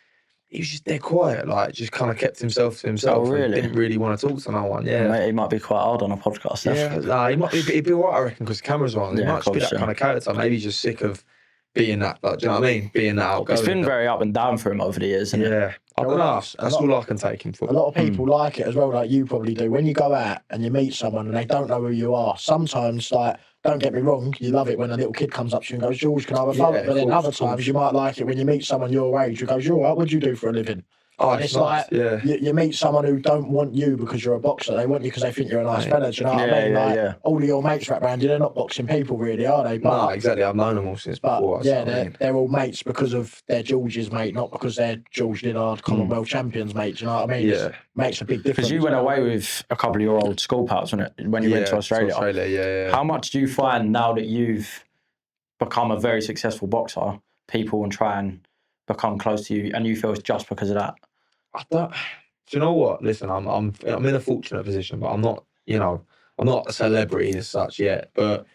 he was just dead quiet, like, just kind of kept himself to himself. Oh, really? And didn't really want to talk to no one. Yeah. Mate, he might be quite hard on a podcast. Yeah, nah, he'd be alright, I reckon, because the camera's on. He Yeah, might of just be course, that yeah. kind of character. Maybe he's just sick of being that, like, do you know what I mean? Being that outgoing. It's been very up and down for him over the years, isn't it? Yeah, I don't know. That's all I can take him A for. lot of people like it as well, like you probably do. When you go out and you meet someone and they don't know who you are, sometimes, like, don't get me wrong, you love it when a little kid comes up to you and goes, George, can I have a photo? Yeah, But then of other course. times you might like it when you meet someone your age who goes, you're all right, what do you do for a living? Oh, And it's it's nice. like, Yeah. you meet someone who don't want you because you're a boxer. They want you because they think you're a nice fella. Do you know what I Yeah, mean? yeah, Like, yeah. all of your mates right around you, they're not boxing people really, are they? No, exactly. I've known them all since before. But that's yeah, what I mean. they're all mates because of their George's mate, not because they're George Liddard Commonwealth champions, mate. Do you know what I mean? Yeah. Makes a big difference. Because you went away with a couple of your old school pals, wasn't it? When you went to Australia. Yeah. How much do you find now that you've become a very successful boxer, people will try and become close to you and you feel it's just because of that? I don't. Do you know what? Listen, I'm in a fortunate position, but I'm not. You know, I'm not a celebrity as such yet. But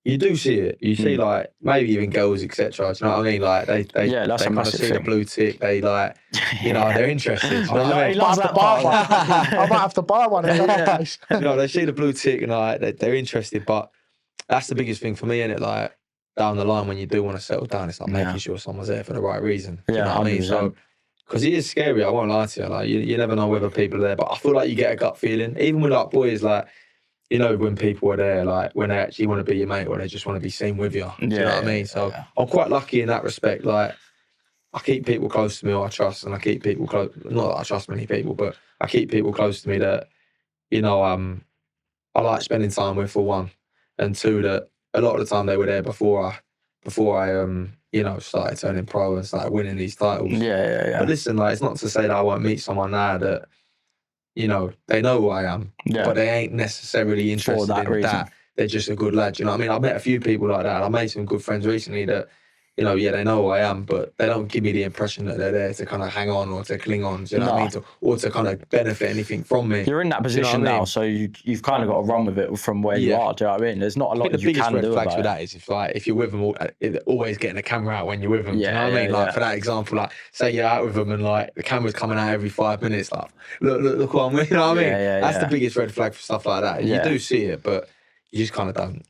you do see it. You see, like, maybe even girls, etc. Do you know what I mean? Like, they Yeah, that's a kind of massive see the thing. blue tick. They like, you know, they're interested. Do you know what I He mean? loves I that might part. have to buy one. In that case. You know, they see the blue tick and like they're interested. But that's the biggest thing for me, isn't it? Like, down the line when you do want to settle down, it's like making sure someone's there for the right reason. Do you know what I mean? 100%. So, because it is scary, I won't lie to you. Like you never know whether people are there, but I feel like you get a gut feeling, even with like boys, like you know when people are there, like when they actually want to be your mate or they just want to be seen with you. Do you know what I mean? So I'm quite lucky in that respect. Like I keep people close to me who I trust, and I keep people close. Not that I trust many people, but I keep people close to me that you know I like spending time with, for one, and two, that a lot of the time they were there before I you know started turning pro and started winning these titles. Yeah. But listen, like it's not to say that I won't meet someone now that you know they know who I am, but they ain't necessarily interested in that. They're just a good lad. You know what I mean? I've met a few people like that. I made some good friends recently that. You know, they know who I am, but they don't give me the impression that they're there to kind of hang on or to cling on, do you know what I mean? Or to kind of benefit anything from me. You're in that position now, so you've kind of got to run with it from where you are, do you know what I mean? There's not a lot you can do about it. The biggest red flags with that is if you're with them, always getting the camera out when you're with them, do you know what I mean? Like, for that example, like, say you're out with them and, like, the camera's coming out every 5 minutes, like, look what I'm with, you know what I mean? That's the biggest red flag for stuff like that. You do see it, but you just kind of don't.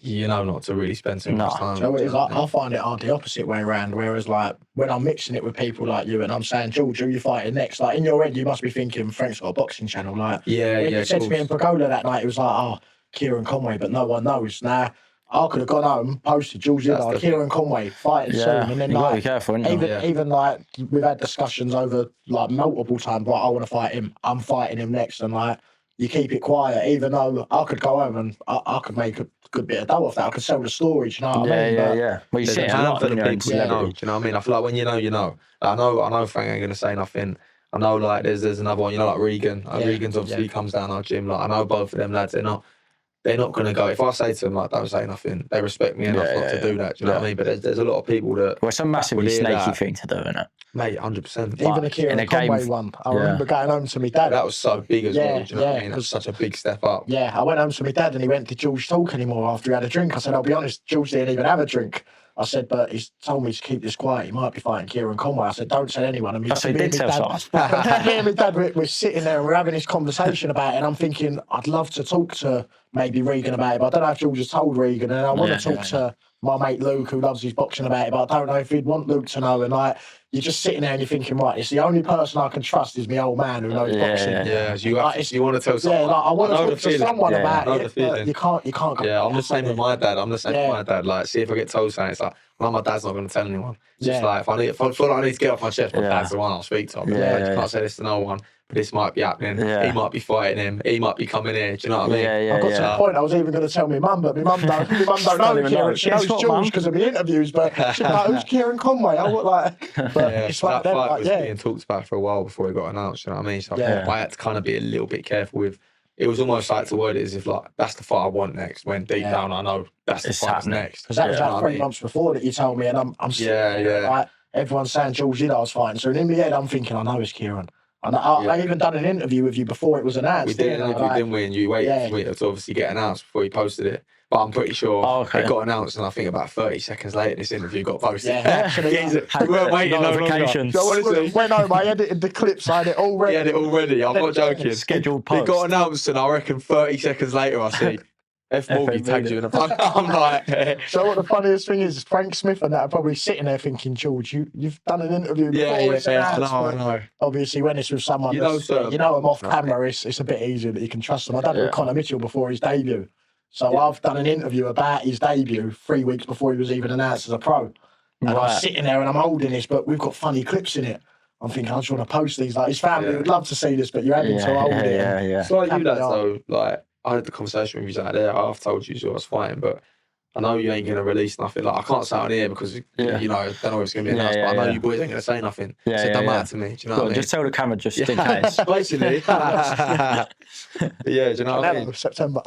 You know not to really spend too much time. So I find it hard the opposite way around, whereas like when I'm mixing it with people like you and I'm saying, George, who you fighting next? Like in your head you must be thinking Frank's got a boxing channel. Like when you said to me in Pagoda that night, it was like, oh, Kieran Conway, but no one knows. Now I could have gone home, posted George Liddard, Kieran Conway fighting soon, and then you like gotta be careful, even like we've had discussions over like multiple times, like I want to fight him, I'm fighting him next, and like you keep it quiet, even though I could go home and I could make a good bit of dough off that. I could sell the story, do you know what I mean? Well, you see it a lot in your own celebrity. Do you know what I mean? I feel like when you know, you know. Like, I know Frank ain't gonna say nothing. I know like there's another one, you know, like Regan. Regan's obviously comes down our gym. Like I know both of them lads. They're not gonna go. If I say to them like, don't say nothing, they respect me enough not to do that. Do you know what I mean? But there's a lot of people that. Well, it's a massively snaky thing to do, isn't it? Mate, 100%. Even the Kieran Conway one. I remember going home to my dad. That was so big as well. Do you know what I mean? That was such a big step up. Yeah, I went home to my dad and he went, did George talk anymore after he had a drink? I said, I'll be honest, George didn't even have a drink. I said, but he's told me to keep this quiet. He might be fighting Kieran Conway. I said, don't tell anyone. And he did tell someone. Me and my dad, we're sitting there and we're having this conversation about it. And I'm thinking, I'd love to talk to maybe Regan about it, but I don't know if George has told Regan. And I want to talk to my mate Luke, who loves his boxing, about it, but I don't know if he'd want Luke to know. And like, you're just sitting there and you're thinking, right, it's the only person I can trust is my old man who knows boxing. Yeah, you want to tell someone. Yeah, like, I want to talk to someone about it. But you can't go. Yeah, I'm the same with my dad. Like, see if I get told something, it's like, well, my dad's not going to tell anyone. It's just like, if I feel like I need to get off my chest, my dad's the one I'll speak to. I can't say this to no one. But this might be happening. He might be fighting him. He might be coming here. Do you know what I mean? I got to the point I was even going to tell my mum, but my mum don't know Kieran. She knows George because of the interviews, but she's like, who's Kieran Conway? I was like, but it's like that fight was being talked about for a while before it got announced. You know what I mean? So I had to kind of be a little bit careful with. It was almost like to word it as if like that's the fight I want next. When deep down I know that's the fight next. Because that was like 3 months before that you told me, and I'm sitting there, like everyone's saying George Liddard's fighting. So in my head I'm thinking, I know it's Kieran. And I even done an interview with you before it was announced. We did an interview, didn't we? And you waited for it to obviously get announced before you posted it. But I'm pretty sure it got announced, and I think about 30 seconds later, this interview got posted. Yeah, actually. We weren't waiting no longer. So honestly, when I edited the clips, I had it already. You had it already, I'm not joking. Scheduled post. It got announced, and I reckon 30 seconds later, I see F. Morgie tags you in a post. I'm like... So what the funniest thing is, Frank Smith and that are probably sitting there thinking, George, you've done an interview before. I know. Obviously, when it's with someone you know them off camera, it's a bit easier that you can trust them. I done it with Conor Mitchell before his debut. So I've done an interview about his debut 3 weeks before he was even announced as a pro. And I'm sitting there and I'm holding this, but we've got funny clips in it. I'm thinking, I just want to post these. Like, his family would love to see this, but you're having to hold it. It's like you, though, like... I had the conversation with you out there. I've told you who I was fighting, but I know you ain't going to release nothing. Like, I can't say on here because, you know, I don't know if it's going to be announced, but I know you boys ain't going to say nothing. So it don't matter to me. Do you know what I mean? Just tell the camera just in case. Basically. Yeah, do you know what I mean? September.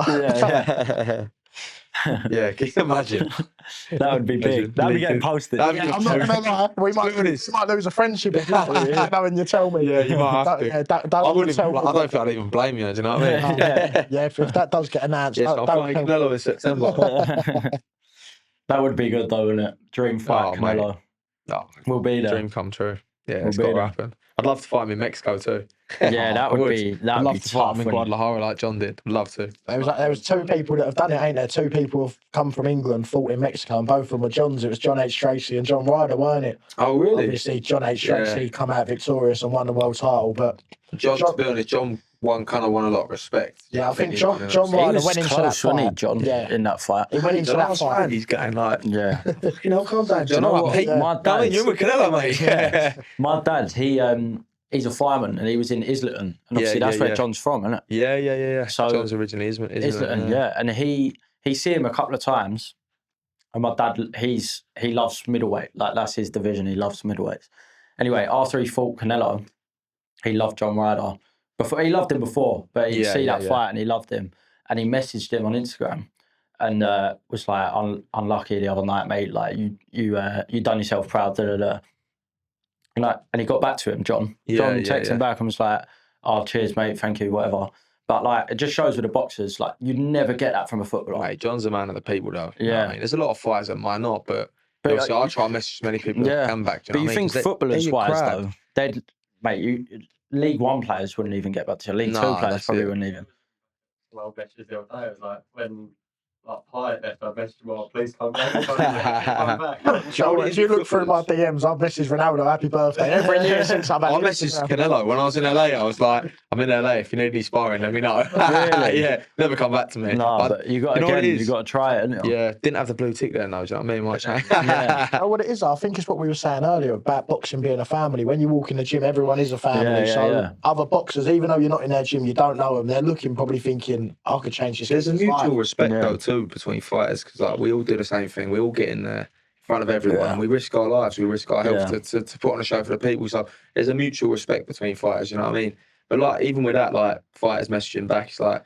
Yeah, can you imagine? That would be big. That would be getting posted. I'm not going to lie. We might lose a friendship if when you tell me. Yeah, you might have to. I don't think I'd even blame you, do you know what I mean? Yeah, if that does get announced. Yes, I'm fighting Canelo in September. That would be good though, wouldn't it? Dream fight, Canelo. No, we'll be there. Dream come true. Yeah, it's got to happen. I'd love to fight him in Mexico too. Yeah, that I would be I'd that would love be to fight tough. him in wouldn't it? Guadalajara like John did. Would love to. There was two people that have done it, ain't there? Two people have come from England, fought in Mexico, and both of them were Johns. It was John H. Tracy and John Ryder, weren't it? Oh, really? Obviously, John H. Tracy come out victorious and won the world title, but John, to be honest, John won a lot of respect. yeah, I think he John won Ryder He was went into that close, wasn't he, fight. John? Yeah. In that fight. He went into that fight. He's getting like, Yeah. You know, calm down. do you know what? Yeah. My I mean, dad, you're with Canelo, mate. Yeah. my dad, he's a fireman and he was in Islington, and obviously that's where John's from, isn't it? Yeah. So John's originally Islington, yeah. And he see him a couple of times, and my dad, he loves middleweight, like that's his division. He loves middleweights. Anyway, after he fought Canelo, he loved John Ryder. He loved him before, but he'd see that fight and he loved him. And he messaged him on Instagram and was like, unlucky the other night, mate. Like you done yourself proud. Da, da, da. And he got back to him, John. John texted him back and was like, "Oh, cheers, mate. Thank you, whatever." But like, it just shows with the boxers, like you never get that from a footballer. Mate, John's a man of the people, though. You know Yeah. what I mean? There's a lot of fighters that might not, but obviously I try and message as many people as I can back. Do But you know you what I mean? think 'Cause footballers they're wise crap. though, mate, League One players wouldn't even get back to you. League Two Nah, players that's probably it. wouldn't even. Well, messages the other day. It was like when Pyatt left, I messaged him, "Well, please come back." Come back. Joe, if you look through my DMs, I've messaged Ronaldo happy birthday every year since I've had I him. messaged Canelo when I was in LA. I was like, I'm in LA. If you need any sparring, let me know. Really? Yeah, never come back to me. No, but you got you know what it again, is? you got to try it, haven't you? Yeah, didn't have the blue tick there, no. Do you know what I mean? Much. Yeah. You know what it is? I think it's what we were saying earlier about boxing being a family. When you walk in the gym, everyone is a family. Yeah, so yeah. other boxers, even though you're not in their gym, you don't know them. They're looking, probably thinking, I could change this. There's a kid's mutual life. respect Yeah. though too between fighters because like we all do the same thing. We all get in there in front of everyone. Yeah. And we risk our lives. We risk our health Yeah. to put on a show for the people. So there's a mutual respect between fighters. You know what I mean? But like even with that, like fighters messaging back, it's like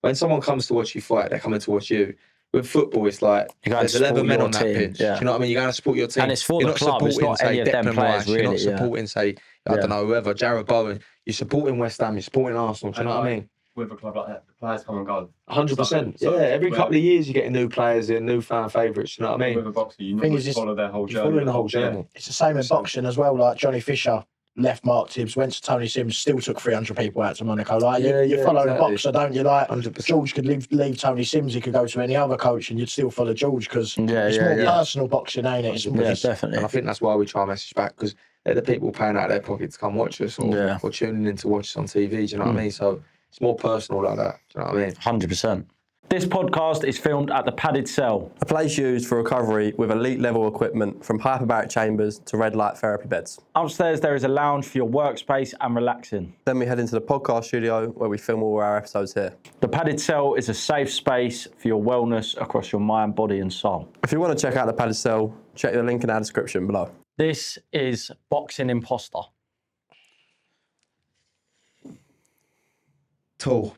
when someone comes to watch you fight, they're coming to watch you. With football, it's like You gotta there's 11 support men your on that team, pitch. yeah. Do you know what I mean? You're going to support your team. And it's for You're the not club, it's supporting, not say, any of them Declan players, Rice. You're really, not yeah. supporting, say, I don't know, whoever, Jared Bowen. You're supporting West Ham. You're supporting Arsenal. Do you know what I mean? With a club like that, the players come and go. 100%. So, Yeah, every where- couple of years you're getting new players in, new fan favourites. You know what I mean? With a boxer, you Thing normally is, it's- follow their whole You're journey. following the whole journey. It's the same in boxing as well. Like Johnny Fisher left Mark Tibbs, went to Tony Sims, still took 300 people out to Monaco. Like you follow the exactly. boxer, don't you? Like 100%. George could leave Tony Sims. He could go to any other coach, and you'd still follow George because Yeah, it's yeah, more yeah. personal boxing, ain't it? It's, Yeah, it's- definitely. And I think that's why we try and message back because they're the people paying out of their pocket to come watch us Yeah. or tuning in to watch us on TV. Do you know what I mean? So it's more personal like that. Do you know what I mean? 100%. This podcast is filmed at the Padded Cell. A place used for recovery with elite level equipment from hyperbaric chambers to red light therapy beds. Upstairs, there is a lounge for your workspace and relaxing. Then we head into the podcast studio where we film all our episodes here. The Padded Cell is a safe space for your wellness across your mind, body, and soul. If you want to check out the Padded Cell, check the link in our description below. This is Boxing Imposter. Tall.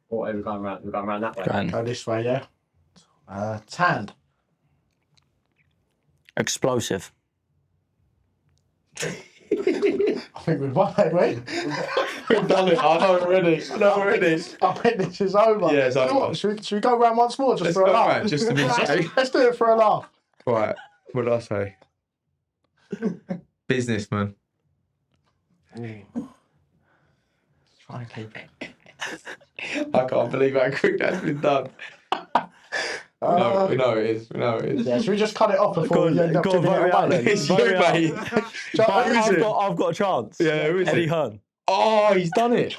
Or we're going around that way. Go on. Go this way, yeah. Tanned. Explosive. I think we've won, haven't we? We've done it. I know already. I think this is over. Yeah, it's You know over. what, Should we go round once more just Let's for a go laugh? round, just to be safe. Let's do it for a laugh. Right. What did I say? Businessman. Try and keep it. I can't believe how quick that's been done. We know it is. We know it is. Yeah, should we just cut it off before we end up go on, giving vote it me out away? then. It's Vote you, me out. mate. I've got a chance. Yeah, who is Eddie it? Hearn. Oh, he's done it.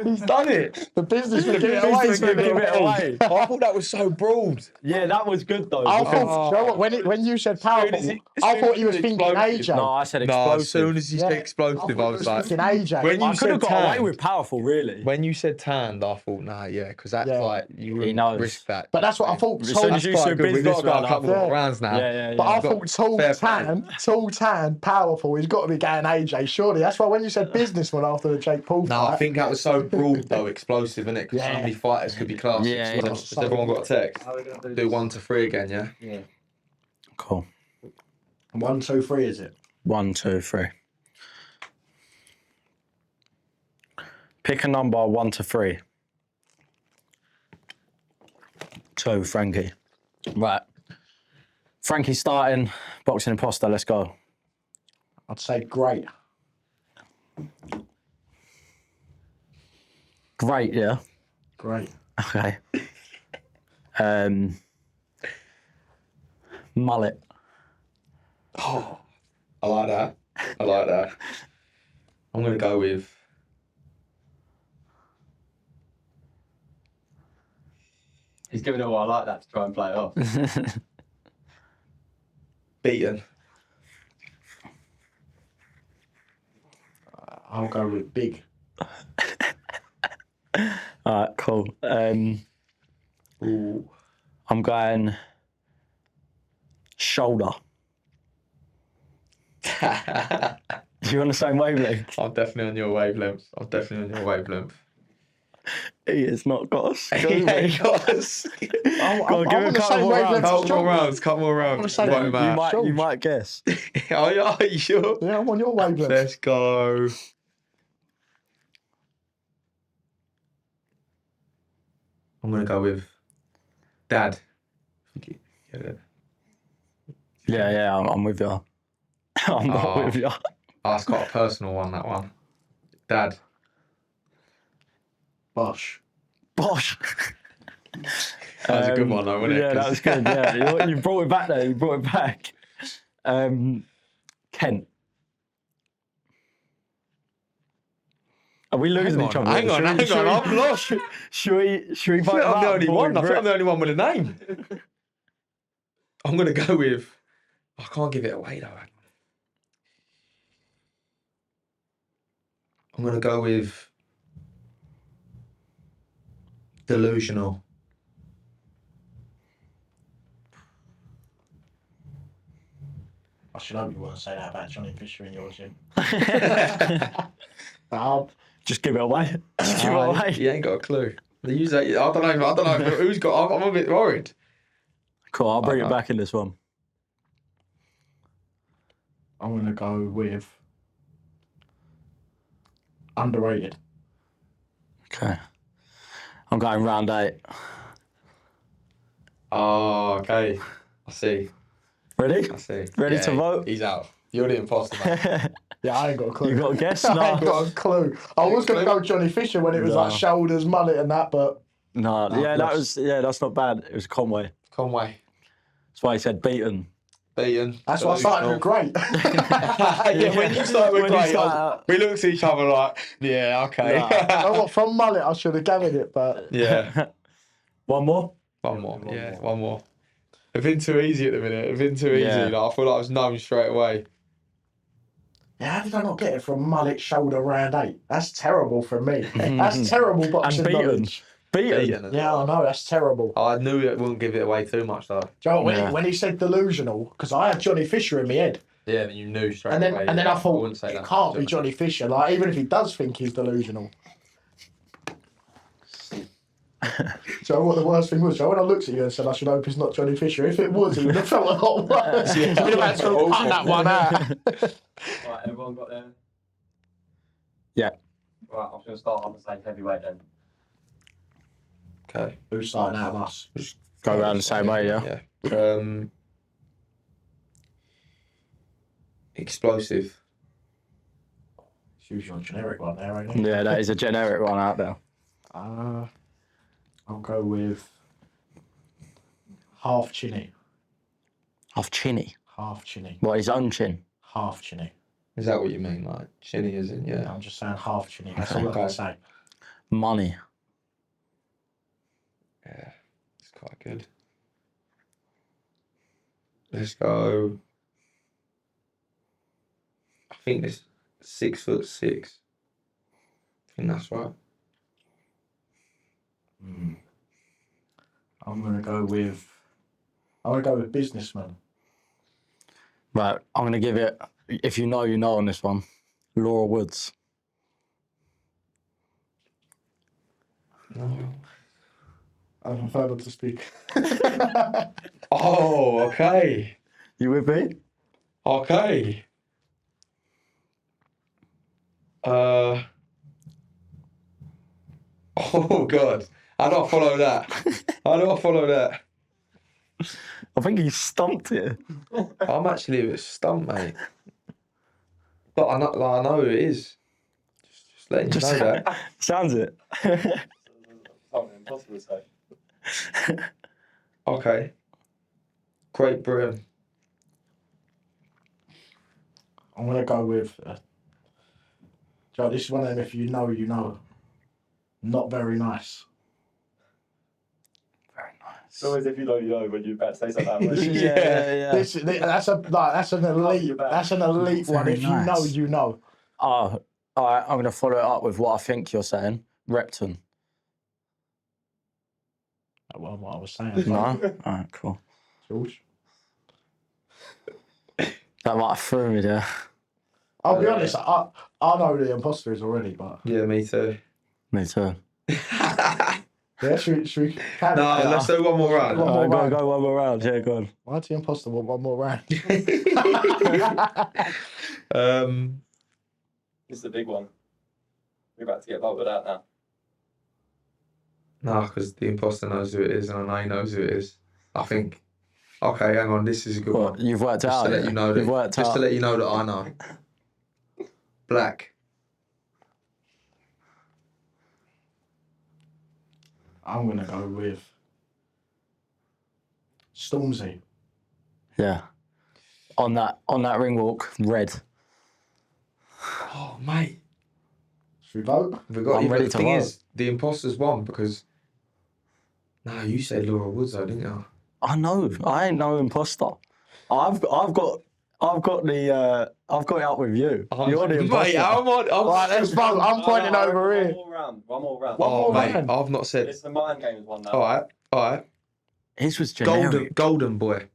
He's done it. The business will give it away. business will give it away. I thought that was so broad. Yeah, that was good though. I because- thought, you know what, when you said powerful, as he- as I soon thought as he was he thinking exploded. AJ. No, I said No, explosive. as soon as he said Yeah. explosive, I was like, thinking AJ. when you I could have said got away tanned, with powerful, really. when you said tanned, I thought, nah, yeah, because that's Yeah. like you He wouldn't knows. risk that. But that's what I thought. As Tall, soon as you That's said quite good. We've got to go businessman, a couple Yeah. more rounds now. Yeah. but I You've got thought tall, fair play. tan, powerful. He's got to be going AJ. Surely that's why when you said businessman after the Jake Paul No, I fight, think that was so broad though, explosive, innit? Because Yeah. so many fighters could be classed. Yeah, as yeah. Has everyone got a text? How are we going to Do 1 to 3 again, yeah? Yeah. Cool. 1, 2, 3 is it? 1, 2, 3. Pick a number 1 to 3. 2, Frankie. Right. Frankie starting. Boxing Imposter, let's go. I'd say great. Great, yeah. Great. Okay. Mullet. Oh, I like that. I like that. I'm going to go with... He's giving it all I like that to try and play it off. Beaten. I'll go with big. All right, cool. Ooh. I'm going shoulder. You on the same wavelength? I'm definitely on your wavelength. He has not got us. Yeah, he got us. Go on, give it a couple more rounds. Couple more rounds. wanna say Vote him that. out. You might guess. Are you sure? Yeah, I'm on your wavelength. Let's go. I'm going to go with Dad. Yeah, I'm with you. I'm not Oh. with you. Oh, it's got a personal one, that one. Dad. Bosh. Bosh. That was a good one, though, wasn't it? Yeah, that was good. Yeah, you brought it back there. You brought it back. Kent. Are we losing each other? Hang on. I'm lost. Should we vote him I'm the out only before one. we I think I'm vote? the only one with a name. I'm going to go with... I can't give it away, though. I'm going to go with... Delusional. I should hope you want to say that about Johnny Fisher in your gym. Just give it away. Just give it away. You ain't got a clue. They use that. I don't know who's got... I'm a bit worried. Cool, I'll bring it back in this one. I'm going to go with underrated. Okay. I'm going round 8. Oh, okay. I see. Ready? I see. Ready to vote? He's out. You're the imposter, man. Yeah, I ain't got a clue. You got a guess? I No. ain't got a clue. I was going to go Johnny Fisher when it was like shoulders, mullet and that, but... No, yeah, that's not bad. It was Conway. Conway. That's why he said beaten. Beaten. That's why I started with great. Yeah, when you started with When you great, start we looked at each other like, yeah, okay. Oh, what, from mullet, I should have gathered it, but... Yeah. One more? One more. It's been too easy at the minute. It's been too easy. Yeah. Like, I feel like I was known straight away. Yeah, how did I not get it from mullet, shoulder, round 8? That's terrible for me. That's terrible boxing And beaten. knowledge. Beaten. Yeah, I know, that's terrible. I knew it wouldn't give it away too much, though. Do you know what, Yeah. when he said delusional, because I had Johnny Fisher in my head, Yeah, then you knew straight and then away. I thought, wouldn't say it that. can't be Johnny Fisher, like, even if he does think he's delusional. So what the worst thing was? So when I looked at you and said I should hope it's not Johnny Fisher, if it was, he would have felt a lot worse. He'd have had to cut that one out. Right, everyone got there? Yeah. Right, I'm just going to start on the same heavyweight then. Okay. Who's starting out of us? Go around the same way, yeah? Yeah. Explosive. It's usually a generic one there, ain't it? Yeah, that is a generic one out there. I'll go with half chinny. Half chinny. Half chinny. What, his own chin? Half chinny. Is that what you mean? Like, chinny as in, yeah. I'm just saying half chinny. That's all I can say. Money. Yeah, it's quite good. Let's go. I think it's 6'6". I think that's right. I'm gonna go with businessman. Right, I'm going to give it, if you know, you know on this one, Laura Woods. I'm further to speak. Oh, okay. You with me? Okay. Oh, God. How do I follow that? I think he stumped it. I'm actually a bit stumped, mate. But I know who it is. letting you know that. Sounds it. Impossible to say. Okay. Great Britain. I'm gonna go with. Joe, this is one of them. If you know, you know. Not very nice. Very nice. It's always if you know when you're about to say something. Yeah. That's an elite. That's an elite one. Very If you know, nice. you know. Oh, all right. I'm going to follow it up with what I think you're saying. Repton. That wasn't what I was saying. No? All right, cool. George. That might have threw me there. I'll be honest. I know who the imposter is already, but Yeah, me too. Me too. yeah, should we carry No, on? let's do one more round. One more round. Go one more round. Yeah, go on. Why does the imposter want one more round? This is the big one. We're about to get voted out now. No, because the imposter knows who it is, and I know he knows who it is. I think. Okay, hang on. This is a good What, one. you've worked Just out. to let you know You've that. worked Just out. to let you know that I know. Black. I'm gonna go with Stormzy. Yeah. On that ring walk, red. Oh, mate. Should we vote? We got. I'm Yeah, but ready the to thing vote. is, the imposters won because. No, you said Laura Woods, though, didn't you? I know. I ain't no imposter. I've got it up with you. You're the imposter. Mate, I'm on. Right, let's vote. I'm pointing over here. One more round. One more mate, round. I've not said. It's the mind games one now. All right. His was generic. Golden boy.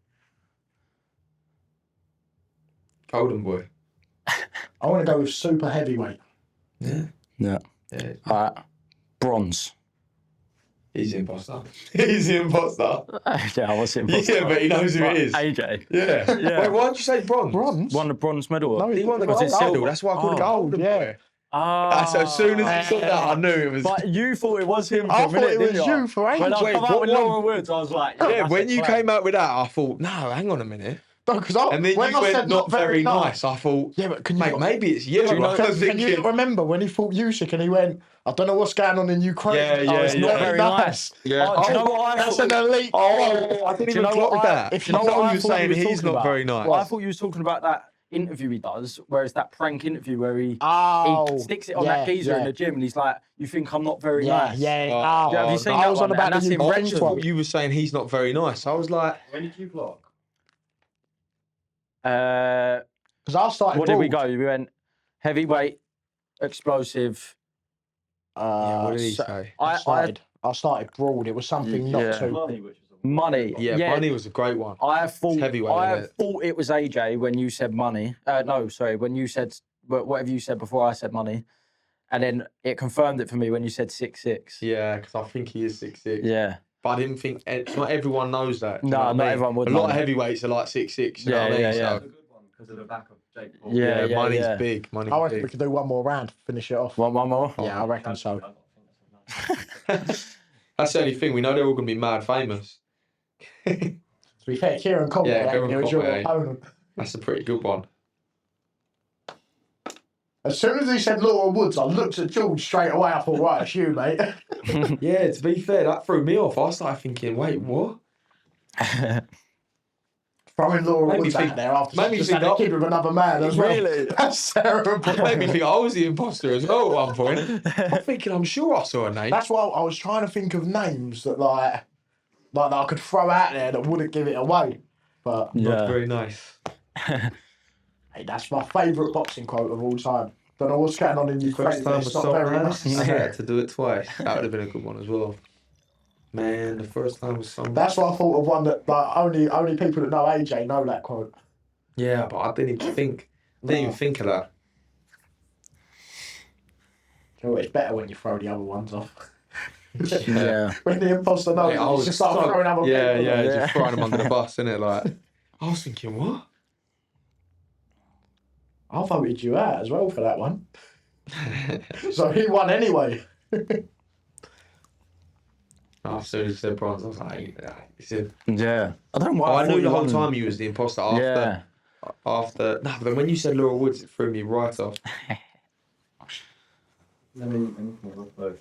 Golden boy. I want to go with super heavyweight. Yeah. Yeah. Yeah. All right. Bronze. He's the imposter. He's the imposter. Yeah, I was the imposter. Yeah, but he knows who it is. AJ. Yeah. Yeah. Wait, why did you say bronze? Bronze? Won the bronze medal. No, He won the Was it gold silver? medal. That's why I called him Oh. golden boy. Ah. So as soon as he said that, I knew it was. But you thought it was him for I a minute, thought it was didn't you for ages. When I Wait, come out what with one? Laura Woods, I was like, Yeah, that's when a you plan. came out with that, I thought, no, hang on a minute. No, because And then you went, not very nice. I thought, Yeah, but can you mate, maybe it's you. Can, I was can you thinking, remember when he fought Usyk and he went, I don't know what's going on in Ukraine. Yeah, Oh, it's yeah, not yeah. very nice. Yeah. Oh, do you know what I That's thought? an elite. oh, I didn't Do you even know clock what that. if Do you know I what know I you're thought saying you were he's talking not about? very nice. Well, I thought you was talking about that interview he does, where it's that prank interview where he sticks it on that geezer in the gym and he's like, you think I'm not very nice? Yeah. Oh, Have you seen I that was one? on about And that's the in I Ukraine just one. thought you were saying he's not very nice. I was like, When did you vlog? Because I started. What did we broad. go? We went heavyweight, explosive. what did he so- say? I started broad. It was something Yeah. not too. Money, which was a Money. Yeah, Bunny was a great one. I thought heavyweight, I isn't it? thought it was AJ when you said money. No, sorry, when you said whatever you said before I said money, and then it confirmed it for me when you said 6'6". Yeah, because I think he is 6'6". Yeah. But I didn't think not everyone knows that. Do you No, know what I not mean? everyone would A lot know of that. heavyweights are like 6'6". You know Yeah, what I mean? yeah, So, yeah. a good one because of the back of Jake Paul. Yeah. Money's big. Money's I reckon we big. could do one more round, finish it off. One more. Yeah, I reckon so. That's the only thing. We know they're all going to be mad famous. To be fair, Kieran Conway, Yeah, Kieran he was your Conway. opponent. That's a pretty good one. As soon as he said Laura Woods, I looked at George straight away. I thought, right, it's you, mate. Yeah, to be fair, that threw me off. I started thinking, wait, what? Throwing Laura Made me Woods think- out there after made she me just think had a I- kid with another man as well. Really? That's terrible. Made me think I was the imposter as well at one point. I'm thinking, I'm sure I saw a name. That's why I was trying to think of names that like that I could throw out there that wouldn't give it away. But Not Yeah. very nice. hey, that's my favourite boxing quote of all time. Don't know what's going on in Ukraine. First but time it's was not so very nice. nice. I had to do it twice. That would have been a good one as well. Man, the first time was so. That's what I thought of one that like only people that know AJ know that quote. Yeah, but I didn't even think. Didn't even think of that. You know, it's better when you throw the other ones off. Yeah. When the imposter knows, Mate, I you was just start so- throwing other Yeah, people. yeah, Yeah. just throwing them under the bus, innit? Like, I was thinking, what? I voted you out as well for that one. So he won anyway. As soon as he said bronze, I was like, he said, Yeah. I don't know oh, why. I thought knew the you whole won. time you was the imposter after. Yeah. After. No, but then when you said Laura Woods, it threw me right off. Let me come up with.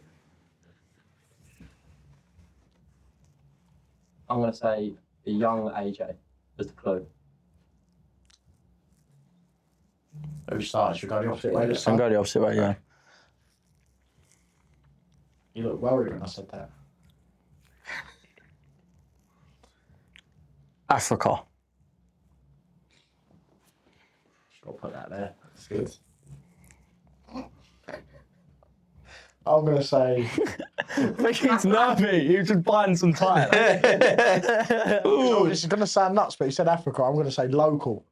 I'm going to say a young AJ as the clue. Who started? Should we go the opposite way this And time? go the opposite way, yeah. You look worried when I said that. Africa. Just got to put that there. That's good. I'm going to say... He's nervy. He's just buying some time. Oh, this is going to sound nuts, but he said Africa. I'm going to say local.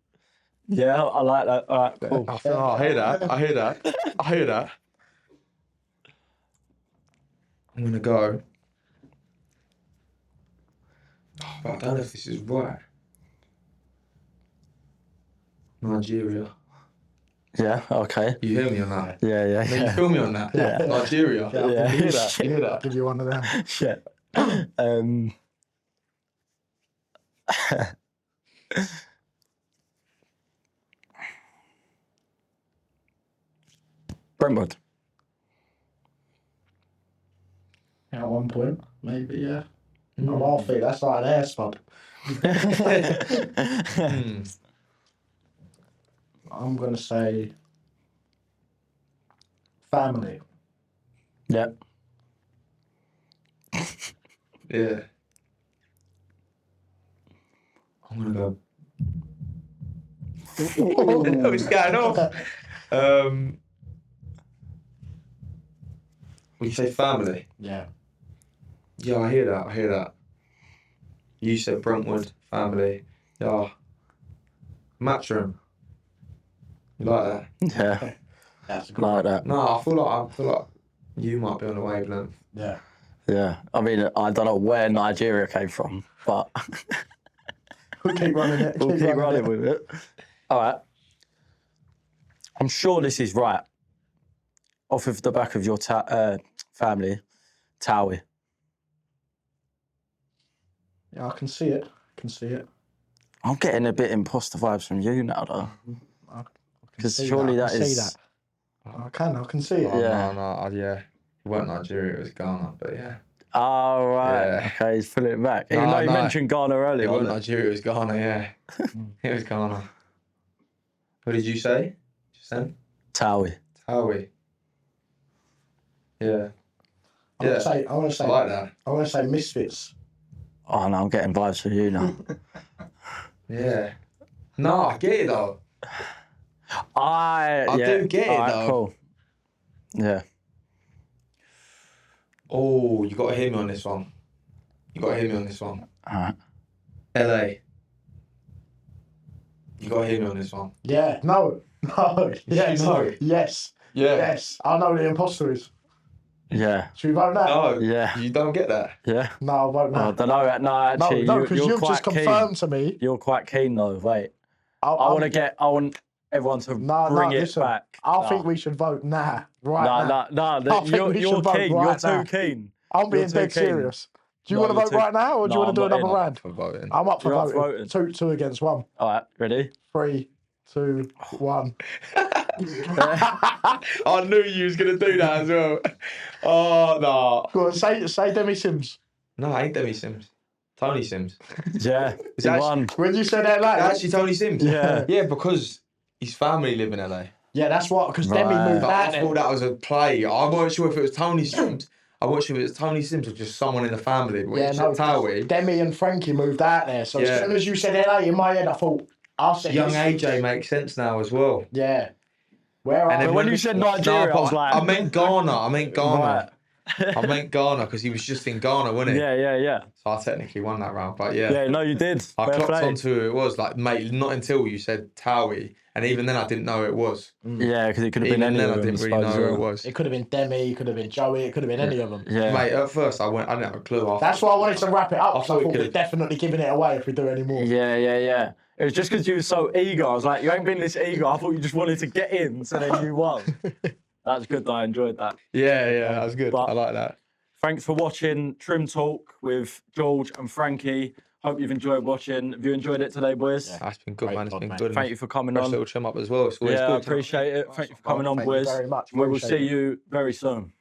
Yeah, I like that. All right, cool. I hear that. I hear that. I hear that. I'm gonna go. Oh, but I don't know if this is right. Nigeria. Yeah, okay. You hear me on that? Yeah, yeah, No, you yeah. feel me on that? Yeah. Nigeria. Yeah, Yeah. you hear that? You hear I'll that? give you one of them. Shit. Brentwood. At one point, maybe, yeah. I'm off it. That's like an air spot. I'm going to say family. Yeah. Yeah. I'm gonna go. What's going on? Would you say family? Yeah. Yeah, I hear that. I hear that. You said Brentwood family. Yeah. Matchroom. You like that? Yeah, That's a good like that. No, I feel like you might be on the wavelength. Yeah. Yeah. I mean, I don't know where Nigeria came from, but We'll keep running it. we'll keep running with it. All right. I'm sure this is right. Off of the back of your family, Towie. Yeah, I can see it. I'm getting a bit imposter vibes from you now, though. Because see surely that. I that can see is. that. I can see it. Oh, Yeah. yeah. It weren't Nigeria, it was Ghana, but yeah. Oh, right. Yeah. Okay, he's pulling it back. Even No, though you no. mentioned Ghana It earlier, wasn't wasn't it? Nigeria, it was Ghana, yeah. It was Ghana. What did you say? Just then? Towie. Howie. Yeah. I want to say. I like that. I want to say Misfits. Oh, no, I'm getting vibes from you now. Yeah. No, I get it though. I do get it, Alright, though. Cool. Yeah. Oh, you got to hear me on this one. All right. LA. You got to hear me on this one. Yeah. No. Yes. know? Yes. Yeah. Yes. I know the imposter is. Yeah. Should we vote that? No. Yeah. You don't get that. Yeah. No, I'll vote Oh, I now. don't know. No, actually, No, because you're you've quite just keen. confirmed to me. You're quite keen, though. Wait. I want everyone to bring it listen, back. I think we should vote now. Right now. No. I think we You're should vote keen. right You're now. too keen. I'm You're being too dead keen. serious. Do you No, want to you're vote too- right now, or do No, you want I'm to do not another in. round? For voting. I'm up for You're up for voting. Two against one. All right. Ready? 3, 2, 1. I knew you was going to do that as well. Oh, no. Go on, say Demi Sims. No, I ain't Demi Sims. Tony Sims. Yeah. Is You that won. When you said LA, Actually, Tony Sims. Yeah. Yeah, because his family live in LA. yeah, that's what, because Demi Right. moved But out I there. thought that was a play. I wasn't sure if it was Tony Sims. I wasn't sure if it was Tony Sims or just someone in the family. But when Yeah, you no, said Towie, Demi and Frankie moved out there. So Yeah. as soon as you said LA, in my head, I thought, I'll say young Misfits. AJ makes sense now as well. Yeah. Where are And then But when you said Nigeria, I was but like... I meant Ghana. I meant Ghana. Right. I meant Ghana because he was just in Ghana, wasn't he? Yeah. So I technically won that round. But yeah, Yeah, no, you did. I Fair clocked play. onto who it was. Like, mate, not until you said Towie. And even then, I didn't know who it was. Yeah, because it could have been Even any then, of I them. didn't really know suppose, who yeah. it was. It could have been Demi, it could have been Joey, it could have been any of them. Yeah. Mate, at first, I didn't have a clue. That's why I wanted to wrap it up. I I thought thought we we're could've- definitely giving it away if we do any more. Yeah. It was just because you were so eager. I was like, you ain't been this eager. I thought you just wanted to get in, so then you won. That's good, though. I enjoyed that. Yeah, that was good. But- I like that. Thanks for watching Trim Talk with George and Frankie. Hope you've enjoyed watching. Have you enjoyed it today, boys? That's been good, Great man. It's pod, been mate. good. Thank you for coming Fresh on. little trim up as well. It's always Yeah, I good. appreciate it. Thank you for coming on, Thank you boys. very much. We will Appreciate see it. you very soon.